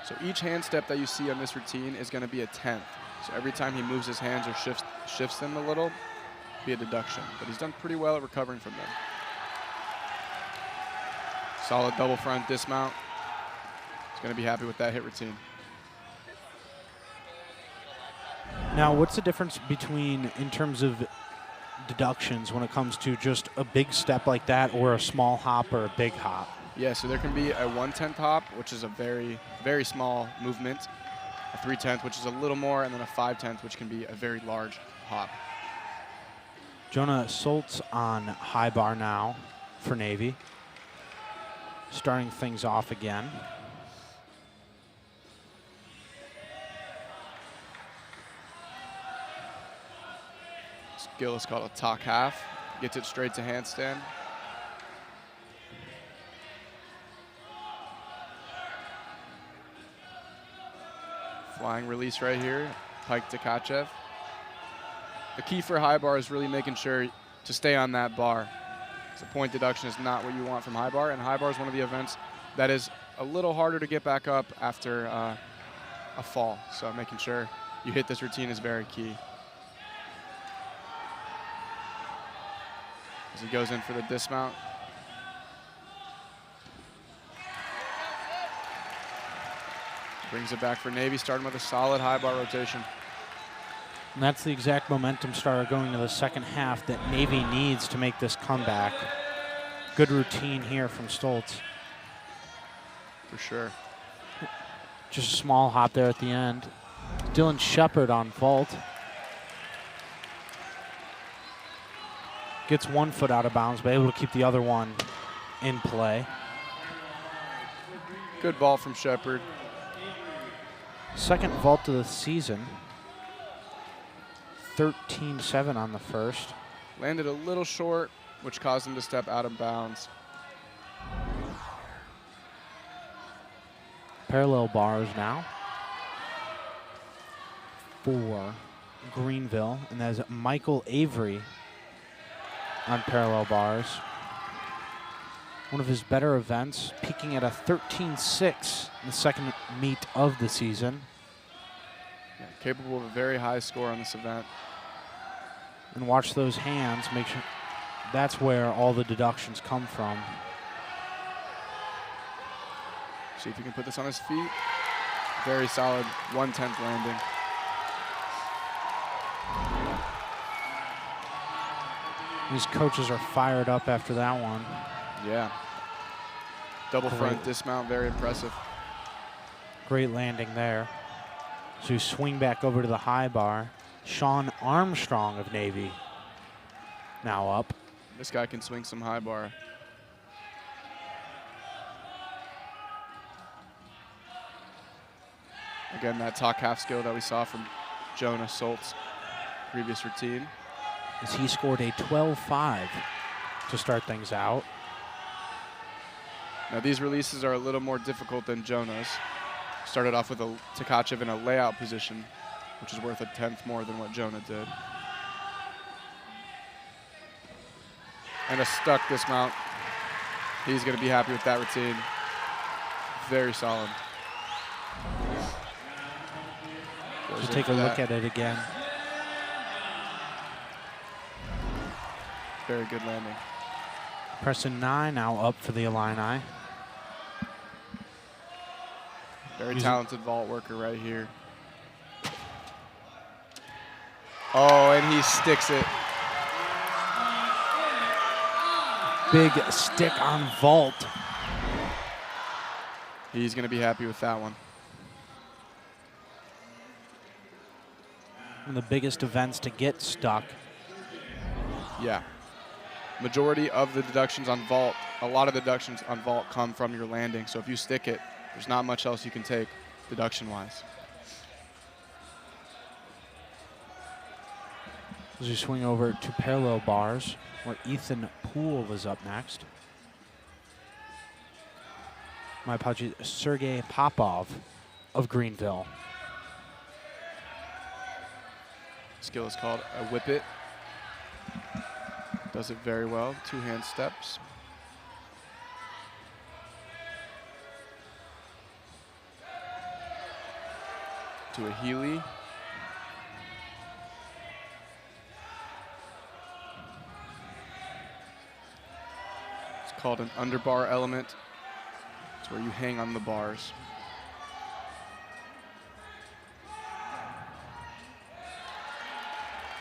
So each hand step that you see on this routine is going to be a 10th. So every time he moves his hands or shifts them a little, be a deduction. But he's done pretty well at recovering from them. Solid double front dismount. He's going to be happy with that hit routine. Now, what's the difference between, in terms of deductions, when it comes to just a big step like that or a small hop or a big hop? Yeah, so there can be a 1/10 hop, which is a very, very small movement, a 3/10, which is a little more, and then a 5/10, which can be a very large hop. Jonah Soltz on high bar now for Navy. Starting things off again. Skill is called a talk half. Gets it straight to handstand. Flying release right here, pike to Kachev. The key for high bar is really making sure to stay on that bar. So point deduction is not what you want from high bar, and high bar is one of the events that is a little harder to get back up after a fall. So making sure you hit this routine is very key. As he goes in for the dismount. Brings it back for Navy, starting with a solid high bar rotation. And that's the exact momentum starter going to the second half that Navy needs to make this comeback. Good routine here from Stoltz. For sure. Just a small hop there at the end. Dylan Shepard on vault. Gets one foot out of bounds, but able to keep the other one in play. Good ball from Shepard. Second vault of the season. 13-7 on the first. Landed a little short, which caused him to step out of bounds. Parallel bars now for Greenville, and that is Michael Avery on parallel bars. One of his better events, peaking at a 13-6 in the second meet of the season. Yeah, capable of a very high score on this event. And watch those hands, make sure that's where all the deductions come from. See if he can put this on his feet. Very solid 1/10 landing. These coaches are fired up after that one. Yeah. Double front dismount, very impressive. Great landing there. So you swing back over to the high bar. Sean Armstrong of Navy now up. This guy can swing some high bar. Again, that talk half skill that we saw from Jonah Soltz previous routine. As he scored a 12-5 to start things out. Now these releases are a little more difficult than Jonah's. Started off with a Tkachev in a layout position, which is worth a 10th more than what Jonah did. And a stuck dismount. He's going to be happy with that routine. Very solid. Just take a look at it again. Very good landing. Preston Nye now up for the Illini. Very talented vault worker right here. Oh, and he sticks it. Big stick on vault. He's going to be happy with that one. One of the biggest events to get stuck. Yeah. Majority of the deductions on vault, a lot of the deductions on vault come from your landing. So if you stick it, there's not much else you can take deduction-wise. As we swing over to parallel bars, where Ethan Poole is up next. my apologies, Sergey Popov of Greenville. Skill is called a whip it. Does it very well. 2-hand steps. To a Healy. It's called an underbar element. It's where you hang on the bars.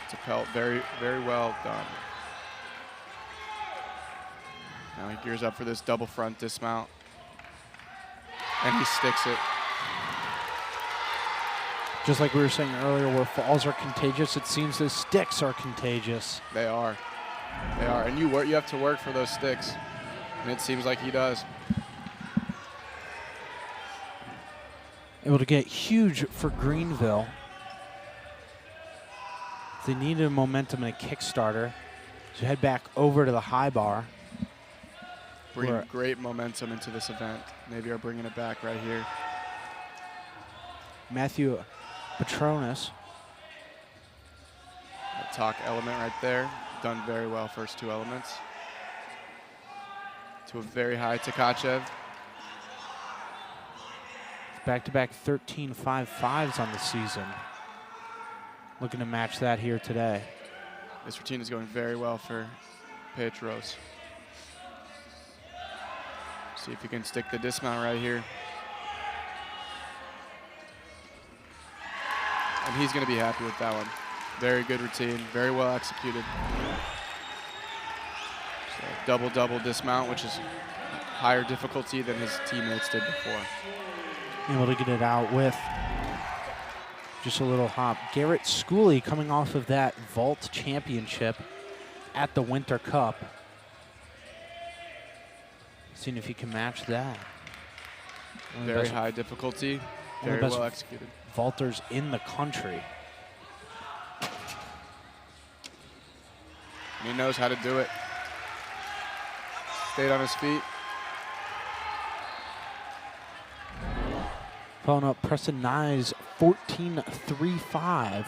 It's a pelt, very, very well done. Now he gears up for this double front dismount. And he sticks it. Just like we were saying earlier, where falls are contagious, it seems the sticks are contagious. They are. They are. And you have to work for those sticks. And it seems like he does. Able to get huge for Greenville. They needed momentum and a Kickstarter. So head back over to the high bar. Bringing great momentum into this event. Maybe are bringing it back right here. Matthew Petronas. That talk element right there. Done very well first 2 elements. To a very high Tkachev. Back-to-back 13.55s on the season. Looking to match that here today. This routine is going very well for Petros. See if he can stick the dismount right here. And he's going to be happy with that one. Very good routine, very well executed. So double dismount, which is higher difficulty than his teammates did before. Able to get it out with just a little hop. Garrett Schooley coming off of that vault championship at the Winter Cup. Seeing if he can match that. Very high difficulty, very well executed. Vaulters in the country. And he knows how to do it. Stayed on his feet. Following up Preston Nye's 14.35.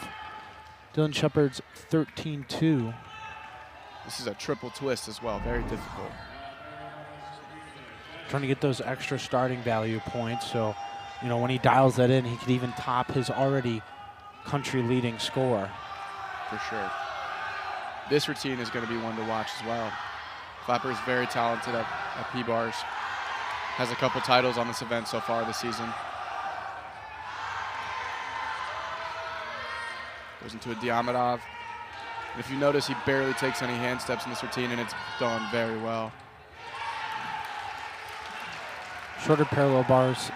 Dylan Shepard's 13.2. This is a triple twist as well, very difficult. Trying to get those extra starting value points, so you know when he dials that in, he could even top his already country-leading score. For sure. This routine is going to be one to watch as well. Clapper is very talented at P-bars. Has a couple titles on this event so far this season. Goes into a Diamidov. And if you notice, he barely takes any hand steps in this routine, and it's done very well. Shorter parallel bars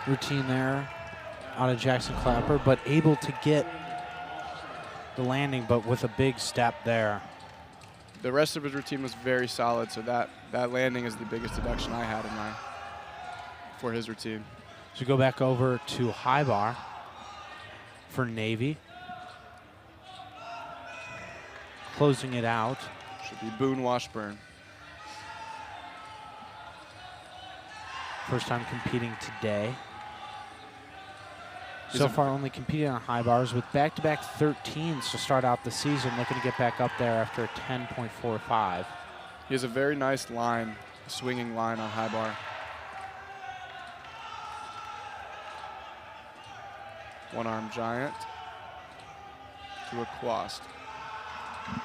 routine there out of Jackson Clapper, but able to get the landing, but with a big step there. The rest of his routine was very solid, so that landing is the biggest deduction I had for his routine. So go back over to high bar for Navy. Closing it out. Should be Boone Washburn. First time competing today. So far only competing on high bars with back-to-back 13s to start out the season, looking to get back up there after a 10.45. He has a very nice line, swinging line on high bar. One-arm giant to a quast.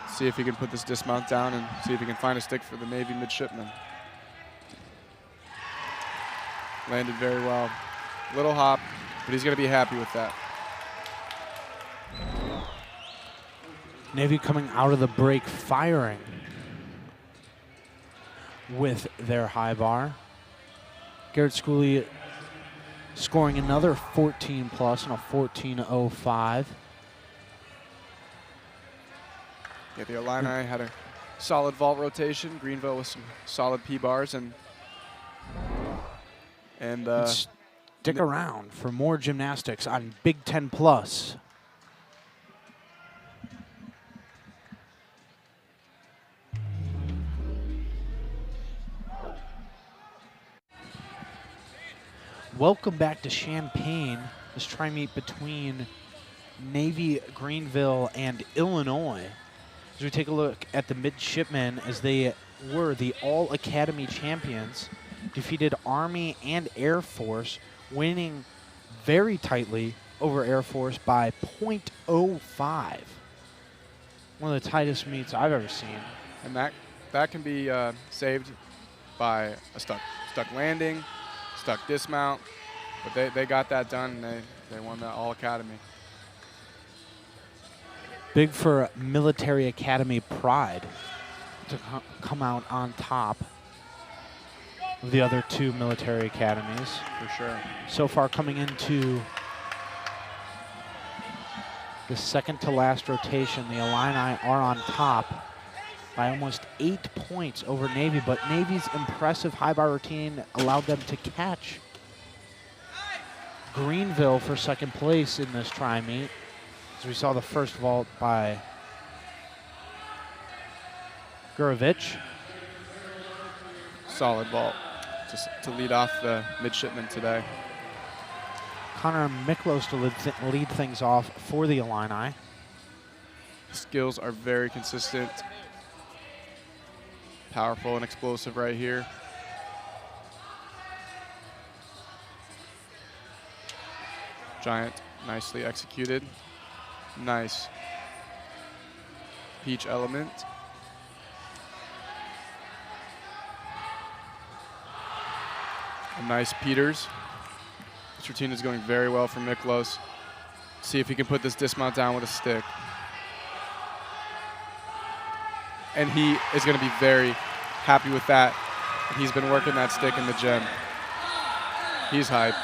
See if he can put this dismount down and see if he can find a stick for the Navy midshipman. Landed very well. Little hop, but he's going to be happy with that. Navy coming out of the break firing with their high bar. Garrett Schooley scoring another 14 plus and a 14.05. Yeah, the Illini had a solid vault rotation. Greenville with some solid P-bars and stick around for more gymnastics on Big Ten Plus. Welcome back to Champaign, this tri-meet between Navy, Greenville, and Illinois. As we take a look at the midshipmen, as they were the All-Academy champions, defeated Army and Air Force, winning very tightly over Air Force by .05. One of the tightest meets I've ever seen. And that can be saved by a stuck landing, stuck dismount, but they got that done, and they won the All-Academy. Big for military academy pride to come out on top of the other two military academies. For sure. So far coming into the second to last rotation, the Illini are on top by almost 8 points over Navy, but Navy's impressive high bar routine allowed them to catch Greenville for second place in this tri-meet. As we saw the first vault by Gurovich. Solid vault just to lead off the midshipmen today. Connor Miklos to lead things off for the Illini. Skills are very consistent. Powerful and explosive right here. Giant, nicely executed. Nice peach element. A nice Peters. This routine is going very well for Miklos. See if he can put this dismount down with a stick. And he is going to be very happy with that. He's been working that stick in the gym. He's hype.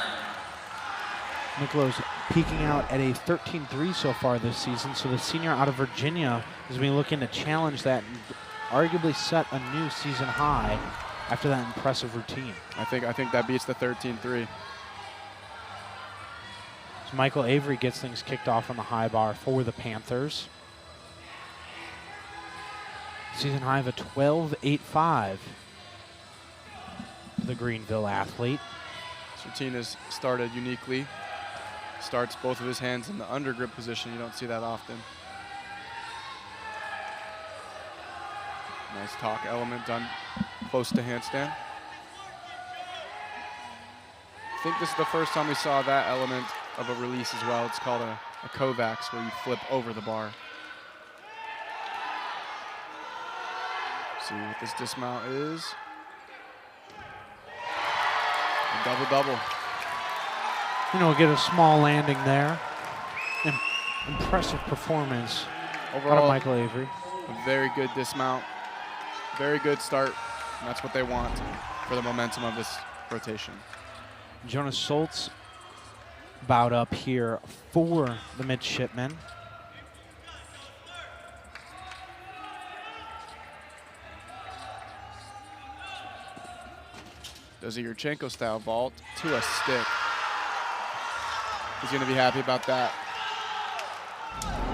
Miklos peaking out at a 13-3 so far this season, so the senior out of Virginia is being looking to challenge that and arguably set a new season high after that impressive routine. I think that beats the 13-3. So Michael Avery gets things kicked off on the high bar for the Panthers. Season high of a 12.85 for the Greenville athlete. This routine is started uniquely. Starts both of his hands in the under grip position. You don't see that often. Nice talk element done close to handstand. I think this is the first time we saw that element of a release as well. It's called a Kovacs, where you flip over the bar. See what this dismount is. A double-double. You know, get a small landing there. Impressive performance overall out of Michael Avery. A very good dismount. Very good start. And that's what they want for the momentum of this rotation. Jonas Schultz bowed up here for the midshipmen. Does a Yurchenko style vault to a stick. He's going to be happy about that.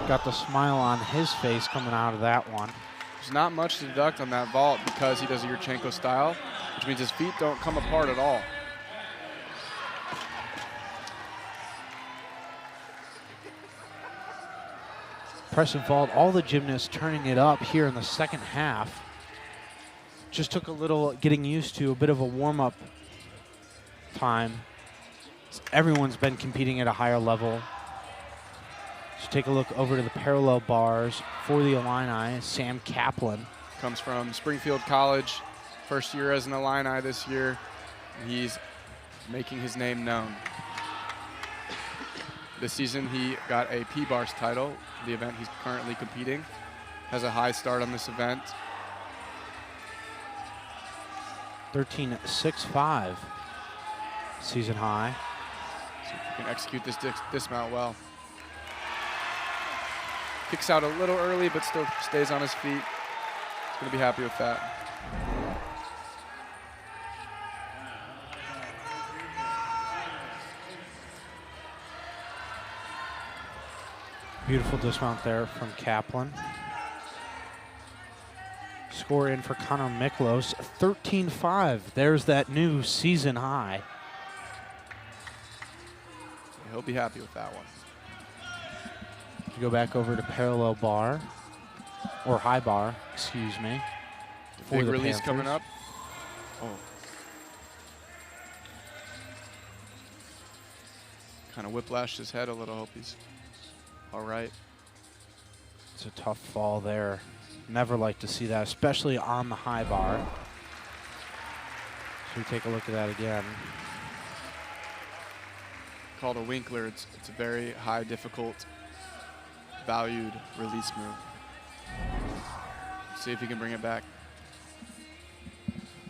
Got the smile on his face coming out of that one. There's not much to deduct on that vault because he does a Yurchenko style, which means his feet don't come apart at all. Impressive vault. All the gymnasts turning it up here in the second half. Just took a little getting used to, a bit of a warm-up time. Everyone's been competing at a higher level. So take a look over to the parallel bars for the Illini. Sam Kaplan. Comes from Springfield College. First year as an Illini this year. He's making his name known. This season he got a P-Bars title, the event he's currently competing. Has a high start on this event. 13.65 season high. See if he can execute this dismount well. Kicks out a little early, but still stays on his feet. He's going to be happy with that. Beautiful dismount there from Kaplan. Score in for Connor Miklos, 13-5. There's that new season high. He'll be happy with that one. Go back over to parallel bar, or high bar, excuse me. Big release coming up. Oh. Kind of whiplashed his head a little. Hope he's all right. It's a tough fall there. Never like to see that, especially on the high bar. So we take a look at that again. Called a Winkler. It's a very high, difficult, valued release move. See if he can bring it back.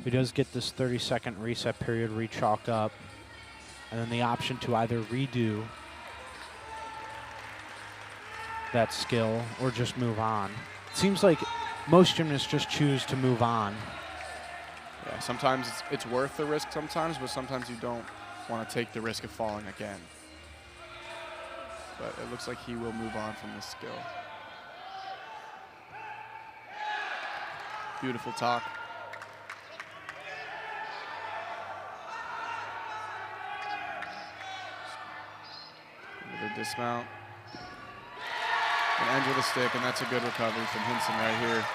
He does get this 30-second reset period, re-chalk up, and then the option to either redo that skill or just move on. It seems like most gymnasts just choose to move on. Yeah, sometimes it's worth the risk sometimes, but sometimes you don't want to take the risk of falling again. But it looks like he will move on from this skill. Beautiful talk. Another dismount. And ends with a stick, and that's a good recovery from Hinson right here.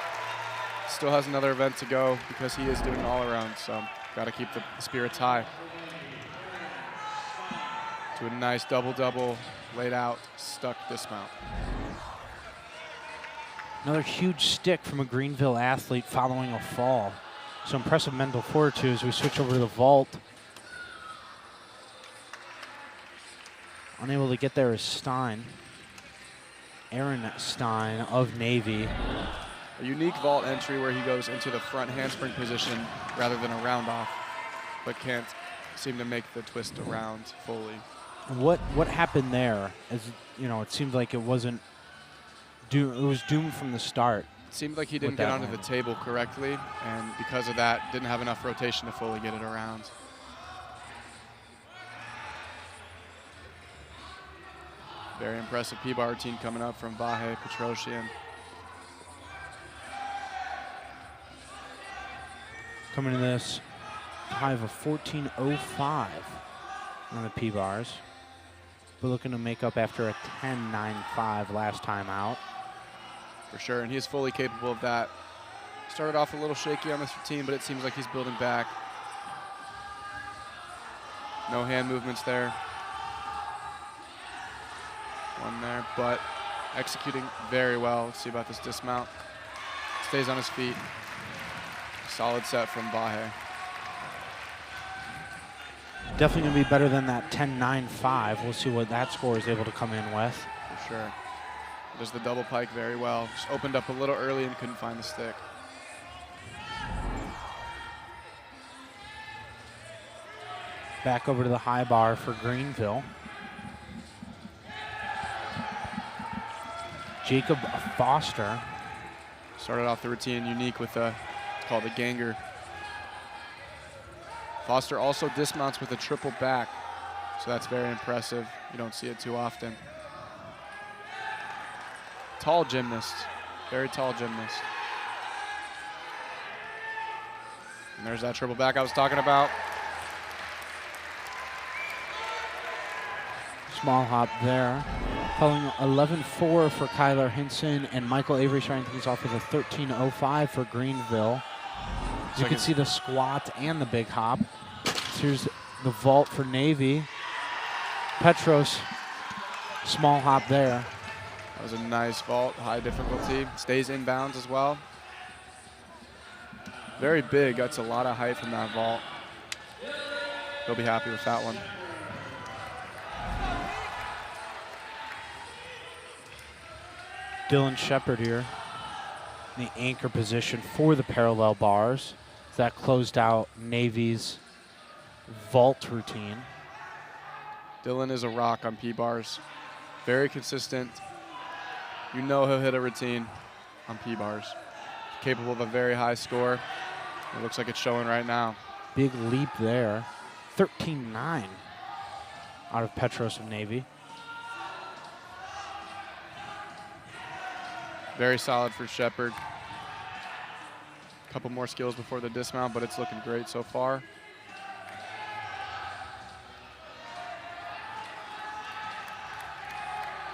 Still has another event to go because he is doing it all around, so got to keep the spirits high. To a nice double-double, laid out, stuck dismount. Another huge stick from a Greenville athlete following a fall. So impressive mental fortitude as we switch over to the vault. Unable to get there is Stein. Aaron Stein of Navy. A unique vault entry where he goes into the front handspring position rather than a round off, but can't seem to make the twist around fully. What happened there? As you know, it seemed like it wasn't. It was doomed from the start. It seemed like he didn't get onto the table correctly, and because of that, didn't have enough rotation to fully get it around. Very impressive P-bar routine coming up from Vahe Petrosyan. Coming to this high of a 14.05 on the P-bars. We're looking to make up after a 10.95 last time out. For sure, and he is fully capable of that. Started off a little shaky on this routine, but it seems like he's building back. No hand movements there. One there, but executing very well. Let's see about this dismount. Stays on his feet. Solid set from Vahe. Definitely going to be better than that 10.95. We'll see what that score is able to come in with. For sure. Does the double pike very well. Just opened up a little early and couldn't find the stick. Back over to the high bar for Greenville. Jacob Foster. Started off the routine unique with it's called a ganger. Foster also dismounts with a triple back, so that's very impressive. You don't see it too often. Tall gymnast, very tall gymnast. And there's that triple back I was talking about. Small hop there. Following 11.4 for Kyler Hinson, and Michael Avery starting things off with a 13.05 for Greenville. You can see the squat and the big hop. So here's the vault for Navy. Petros, small hop there. That was a nice vault, high difficulty. Stays inbounds as well. Very big, that's a lot of height from that vault. He'll be happy with that one. Dylan Shepard here in the anchor position for the parallel bars. That closed out Navy's vault routine. Dylan is a rock on P-bars. Very consistent. You know he'll hit a routine on P-bars. Capable of a very high score. It looks like it's showing right now. Big leap there. 13.9 out of Petros of Navy. Very solid for Shepard. Couple more skills before the dismount, but it's looking great so far.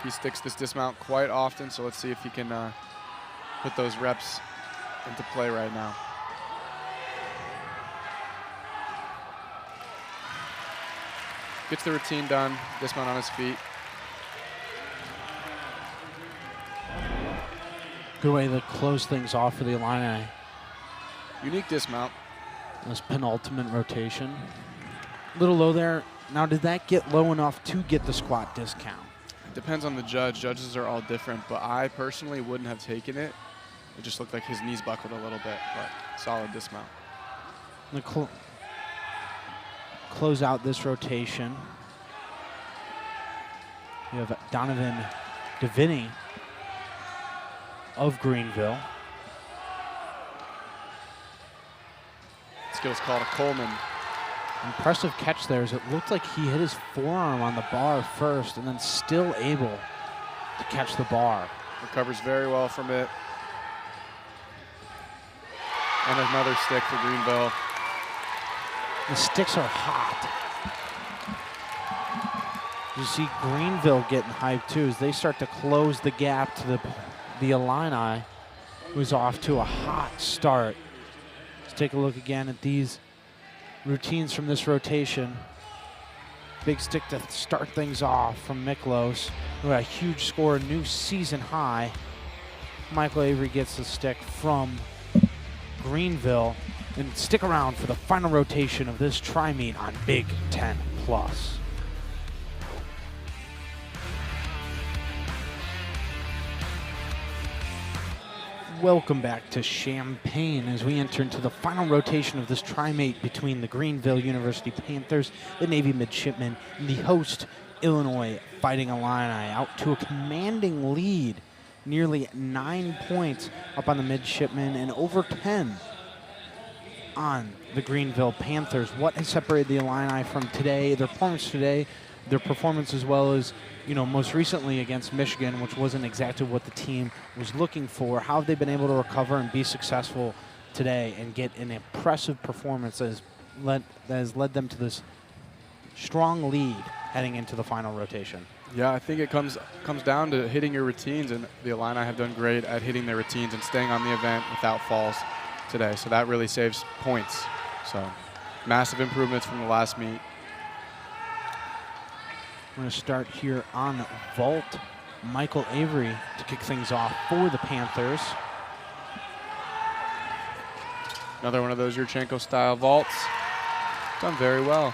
He sticks this dismount quite often, so let's see if he can put those reps into play right now. Gets the routine done, dismount on his feet. Good way to close things off for the Illini. Unique dismount. This penultimate rotation. A little low there. Now, did that get low enough to get the squat discount? It depends on the judge. Judges are all different, but I personally wouldn't have taken it. It just looked like his knees buckled a little bit, but solid dismount. Close out this rotation. You have Donovan Deviney of Greenville. Skills called a Coleman. Impressive catch there as it looked like he hit his forearm on the bar first and then still able to catch the bar. Recovers very well from it. And another stick for Greenville. The sticks are hot. You see Greenville getting hyped too as they start to close the gap to the Illini, who's off to a hot start. Let's take a look again at these routines from this rotation. Big stick to start things off from Miklos, who had a huge score, a new season high. Michael Avery gets the stick from Greenville. And stick around for the final rotation of this tri-meet on Big Ten Plus. Welcome back to Champaign as we enter into the final rotation of this tri-meet between the Greenville University Panthers, the Navy Midshipmen, and the host Illinois Fighting Illini, out to a commanding lead, nearly 9 points up on the Midshipmen and over 10 on the Greenville Panthers. What has separated the Illini from today, their performance as well as, most recently against Michigan, which wasn't exactly what the team was looking for. How have they been able to recover and be successful today and get an impressive performance that has led them to this strong lead heading into the final rotation? Yeah, I think it comes down to hitting your routines, and the Illini have done great at hitting their routines and staying on the event without falls today, so that really saves points. So massive improvements from the last meet. We're going to start here on vault. Michael Avery to kick things off for the Panthers. Another one of those Yurchenko style vaults. Done very well.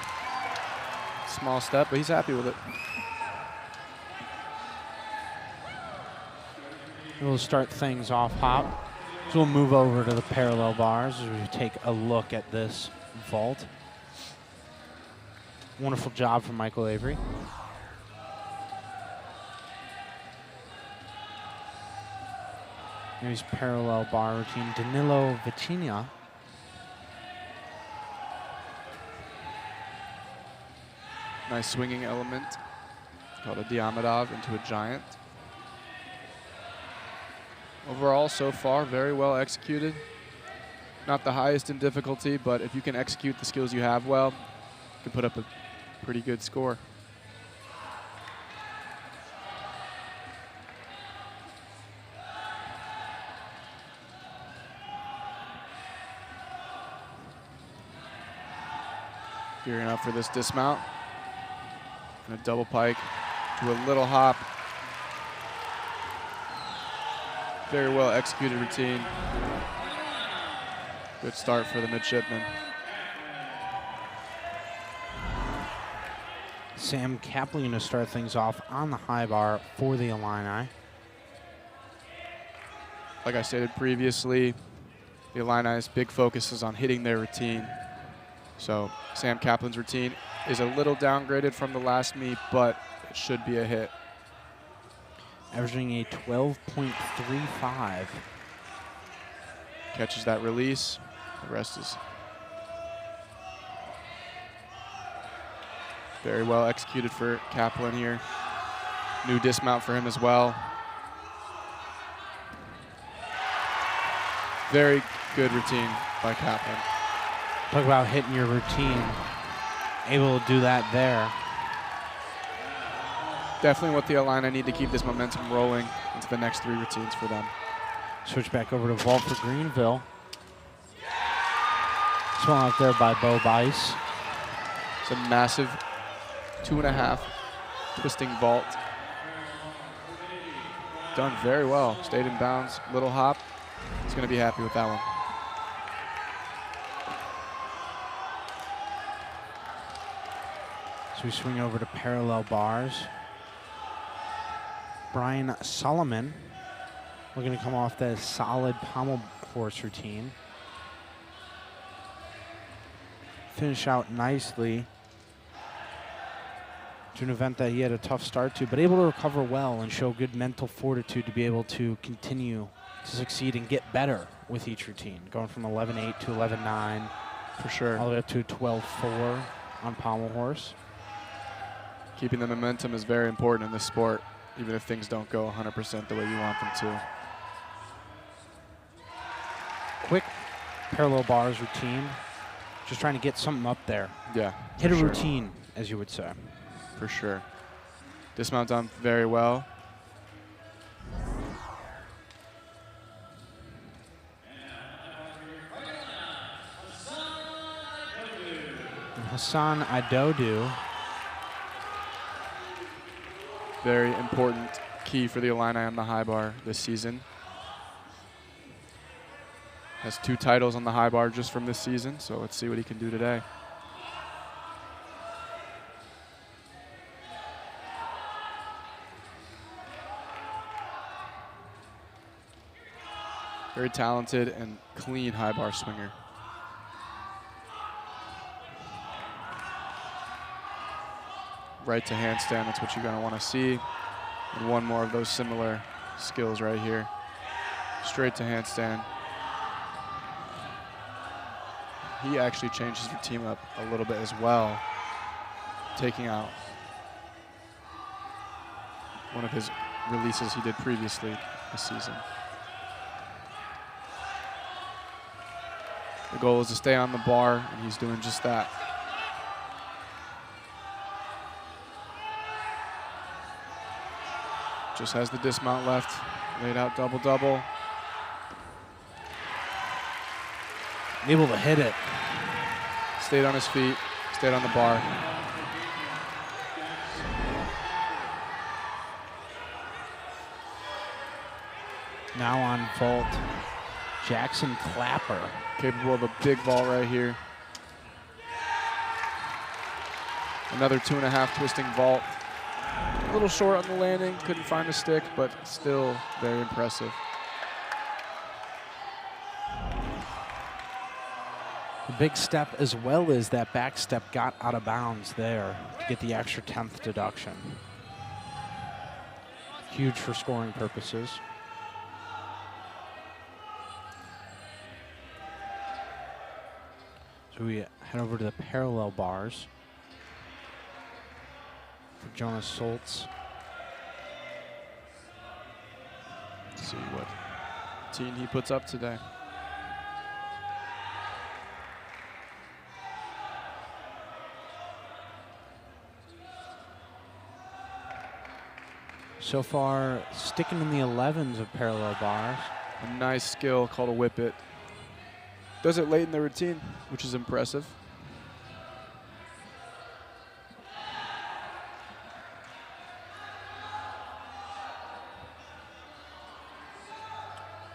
Small step, but he's happy with it. We'll start things off hop. So we'll move over to the parallel bars as we take a look at this vault. Wonderful job from Michael Avery. Here's parallel bar routine. Danilo Vicinia. Nice swinging element called a Diamidov into a giant. Overall, so far, very well executed. Not the highest in difficulty, but if you can execute the skills you have well, you can put up a pretty good score. Gearing up for this dismount. And a double pike to a little hop. Very well executed routine. Good start for the midshipmen. Sam Kaplan to start things off on the high bar for the Illini. Like I stated previously, the Illini's big focus is on hitting their routine. So Sam Kaplan's routine is a little downgraded from the last meet, but it should be a hit. Averaging a 12.35. Catches that release. The rest is very well executed for Kaplan here. New dismount for him as well. Very good routine by Kaplan. Talk about hitting your routine. Able to do that there. definitely what the Illini need to keep this momentum rolling into the next 3 routines for them. Switch back over to vault for Greenville. Swung out there by Bo Bice. It's a massive 2.5 twisting vault. Done very well. Stayed in bounds. Little hop. He's going to be happy with that one. So we swing over to parallel bars. Brian Solomon looking to come off that solid pommel horse routine. Finish out nicely to an event that he had a tough start to, but able to recover well and show good mental fortitude to be able to continue to succeed and get better with each routine, going from 11.8 to 11.9. For sure. All the way up to 12.4 on pommel horse. Keeping the momentum is very important in this sport, even if things don't go 100% the way you want them to. Quick parallel bars routine. Just trying to get something up there. Yeah. Hit a routine, as you would say. For sure. Dismount done very well. And Hassan Idodu. Very important key for the Illini on the high bar this season. Has 2 titles on the high bar just from this season, so let's see what he can do today. Very talented and clean high bar swinger. Right to handstand, that's what you're gonna wanna see. And one more of those similar skills right here. Straight to handstand. He actually changed his routine up a little bit as well, taking out one of his releases he did previously this season. The goal is to stay on the bar, and he's doing just that. Just has the dismount left, laid out double-double. Able to hit it. Stayed on his feet, stayed on the bar. Now on vault, Jackson Clapper. Capable of a big vault right here. Another 2.5 twisting vault. A little short on the landing, couldn't find a stick, but still very impressive. The big step as well as that back step got out of bounds there to get the extra 10th deduction. Huge for scoring purposes. So we head over to the parallel bars for Jonas Soltz. See what routine he puts up today. So far, sticking in the 11s of parallel bars. A nice skill called a whip it. Does it late in the routine, which is impressive.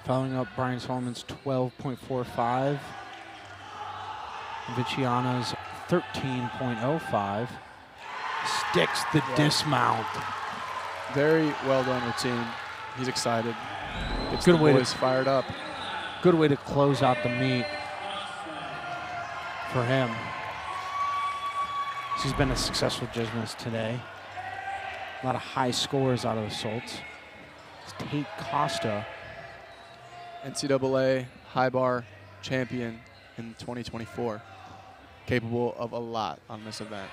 Following up Brian Solomon's 12.45. Viciano's 13.05. Sticks the dismount. Very well done routine. He's excited. Gets Good the way boys fired up. Good way to close out the meet for him. He's been a successful gymnast today. A lot of high scores out of the Soltz. It's Tate Costa. NCAA high bar champion in 2024. Capable of a lot on this event.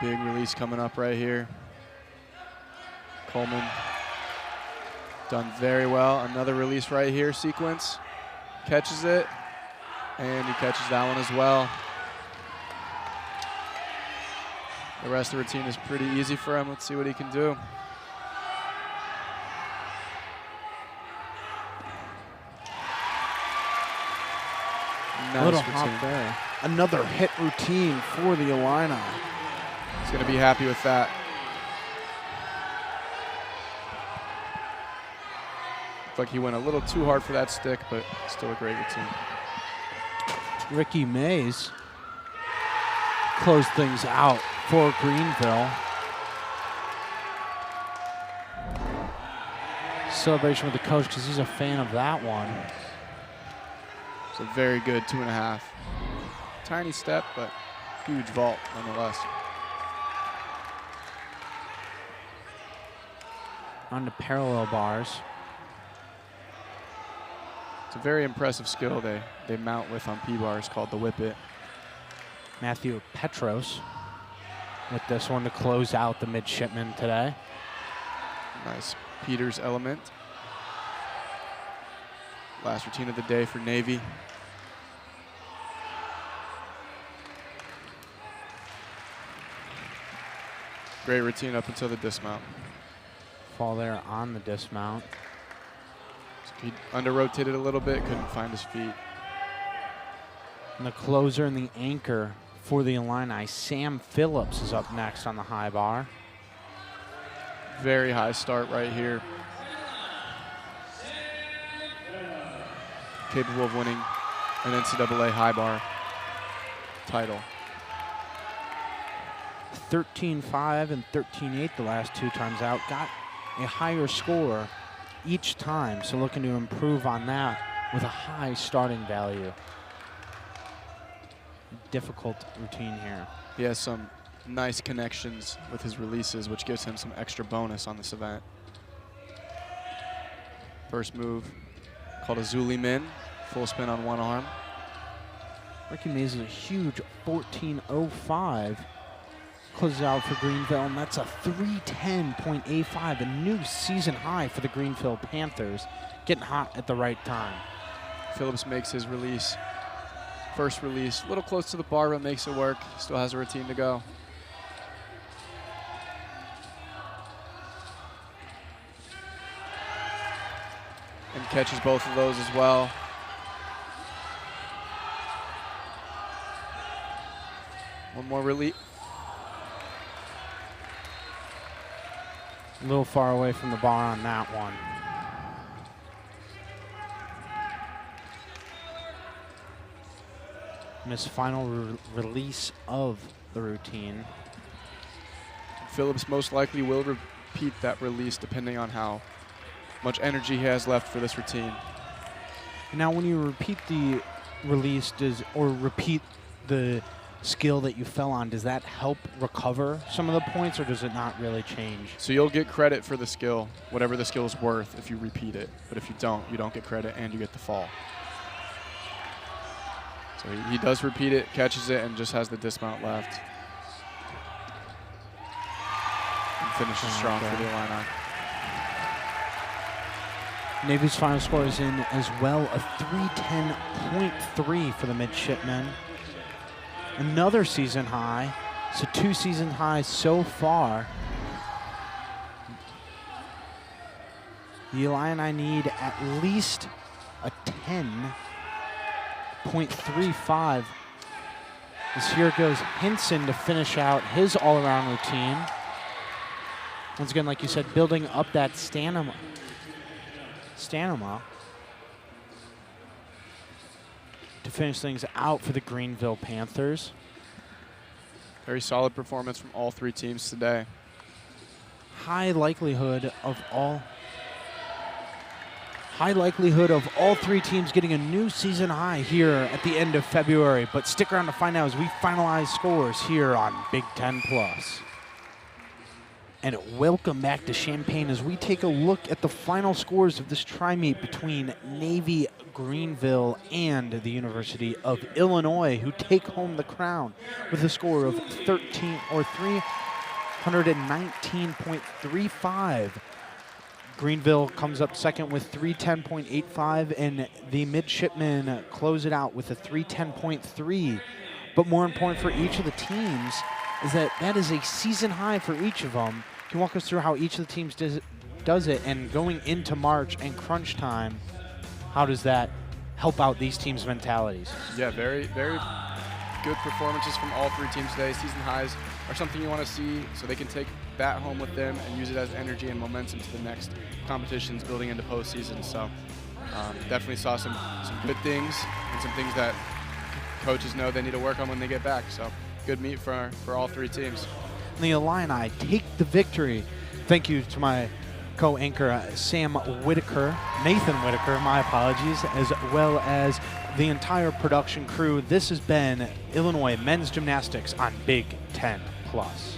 Big release coming up right here. Coleman done very well. Another release right here, sequence. Catches it, and he catches that one as well. The rest of the routine is pretty easy for him. Let's see what he can do. Nice Little routine. hop there. Another hit routine for the Illini. He's going to be happy with that. Looked like he went a little too hard for that stick, but still a great routine. Ricky Mays closed things out for Greenville. Celebration with the coach because he's a fan of that one. It's a very good 2.5. Tiny step, but huge vault nonetheless. On to parallel bars. It's a very impressive skill they mount with on P-bars called the whip it. Matthew Petros with this one to close out the midshipmen today. Nice Peters element. Last routine of the day for Navy. Great routine up until the dismount. Fall there on the dismount. So he under-rotated a little bit, couldn't find his feet. And the closer and the anchor for the Illini, Sam Phillips, is up next on the high bar. Very high start right here. Capable of winning an NCAA high bar title. 13.5 and 13.8 the last 2 times out. Got a higher score each time, so looking to improve on that with a high starting value. Difficult routine here. He has some nice connections with his releases, which gives him some extra bonus on this event. First move called a Zuli Min, full spin on one arm. Ricky Mays is a huge 14.05. Closes out for Greenville, and that's a 310.85, a new season high for the Greenville Panthers. Getting hot at the right time. Phillips makes his release. First release, a little close to the bar, but makes it work. Still has a routine to go. And catches both of those as well. One more release. A little far away from the bar on that one. And his final release of the routine. Phillips most likely will repeat that release depending on how much energy he has left for this routine. Now when you repeat the release, or repeat the skill that you fell on, does that help recover some of the points, or does it not really change? So you'll get credit for the skill, whatever the skill is worth, if you repeat it. But if you don't get credit and you get the fall. So he does repeat it, catches it, and just has the dismount left. And finishes strong for the Illini. Navy's final score is in as well, a 310.3 for the midshipmen. Another season high, so 2 season highs so far. The Illini need at least a 10.35. As here goes Hinson to finish out his all-around routine. Once again, like you said, building up that stamina. To finish things out for the Greenville Panthers. Very solid performance from all 3 teams today. High likelihood of all 3 teams getting a new season high here at the end of February. But stick around to find out as we finalize scores here on Big Ten Plus. And welcome back to Champaign as we take a look at the final scores of this tri-meet between Navy, Greenville, and the University of Illinois, who take home the crown with a score of 319.35. Greenville comes up second with 310.85, and the midshipmen close it out with a 310.3. But more important for each of the teams, is that is a season high for each of them. Can you walk us through how each of the teams does it, and going into March and crunch time, how does that help out these teams' mentalities? Yeah, very, very good performances from all three teams today. Season highs are something you want to see so they can take that home with them and use it as energy and momentum to the next competitions building into postseason. So definitely saw some good things and some things that coaches know they need to work on when they get back. So good meet for all three teams. And the Illini take the victory. Thank you to my co-anchor Sam Whitaker, Nathan Whitaker, my apologies, as well as the entire production crew. This has been Illinois Men's Gymnastics on Big Ten Plus.